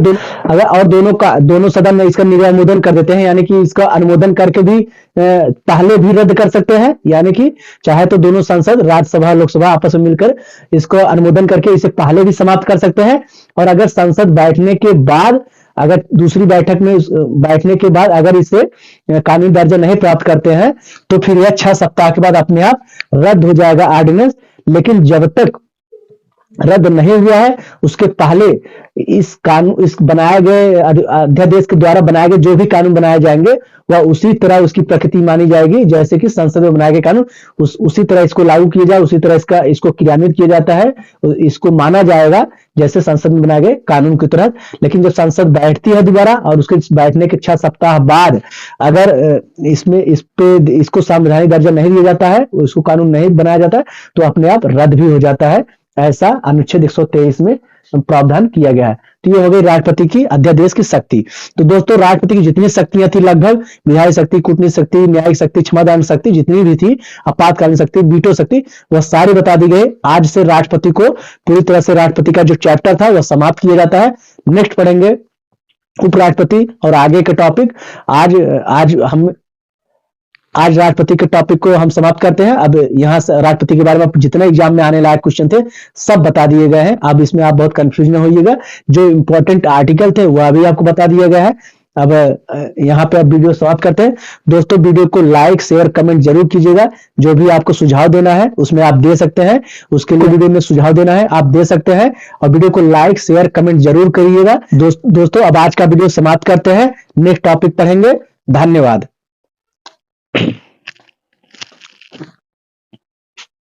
दोनों सदन में इसका अनुमोदन कर देते हैं, यानी कि इसका अनुमोदन करके भी पहले भी रद्द कर सकते हैं, यानी कि चाहे तो दोनों संसद, राज्यसभा लोकसभा आपस में मिलकर इसको अनुमोदन करके इसे पहले भी समाप्त कर सकते हैं। और अगर संसद बैठने के बाद, अगर दूसरी बैठक में बैठने के बाद अगर इसे कानूनी दर्जा नहीं प्राप्त करते हैं तो फिर यह 6 सप्ताह के बाद अपने आप रद्द हो जाएगा ऑर्डिनेंस। लेकिन जब तक रद्द नहीं हुआ है उसके पहले इस बनाए गए अध्यादेश के द्वारा बनाए गए जो भी कानून बनाए जाएंगे वह उसी तरह उसकी प्रकृति मानी जाएगी जैसे कि संसद में बनाए गए कानून उसी तरह इसको लागू किया जाए, उसी तरह इसको क्रियान्वित किया जाता है, इसको माना जाएगा जैसे संसद में बनाए गए कानून की तरह। लेकिन जब संसद बैठती है दोबारा और उसके बैठने के 6 सप्ताह बाद अगर इसको संवैधानिक दर्जा नहीं दिया जाता है, उसको कानून नहीं बनाया जाता है, तो अपने आप रद्द भी हो जाता है। ऐसा अनुच्छेद 123 में प्रावधान किया गया है। तो ये हो गई राष्ट्रपति की अध्यादेश की शक्ति। तो दोस्तों, राष्ट्रपति की जितनी शक्तियां थी, लगभग विधायी शक्ति, कूटनीतिक शक्ति, न्यायिक शक्ति, क्षमादान शक्ति, जितनी भी थी, आपातकालीन शक्ति, वीटो शक्ति, वह सारी बता दी गई। आज से राष्ट्रपति को पूरी तरह से, राष्ट्रपति का जो चैप्टर था वह समाप्त किया जाता है। नेक्स्ट पढ़ेंगे उपराष्ट्रपति और आगे के टॉपिक। आज हम आज राष्ट्रपति के टॉपिक को हम समाप्त करते हैं। अब यहाँ से राष्ट्रपति के बारे में जितने एग्जाम में आने लायक क्वेश्चन थे सब बता दिए गए हैं। अब इसमें आप बहुत कंफ्यूज न होइएगा। जो इंपॉर्टेंट आर्टिकल थे वह भी आपको बता दिया गया है। अब यहाँ पे अब वीडियो समाप्त करते हैं। दोस्तों वीडियो को लाइक शेयर कमेंट जरूर कीजिएगा। जो भी आपको सुझाव देना है उसमें आप दे सकते हैं। उसके लिए वीडियो में सुझाव देना है आप दे सकते हैं। और वीडियो को लाइक शेयर कमेंट जरूर करिएगा। दोस्तों अब आज का वीडियो समाप्त करते हैं। नेक्स्ट टॉपिक पढ़ेंगे। धन्यवाद।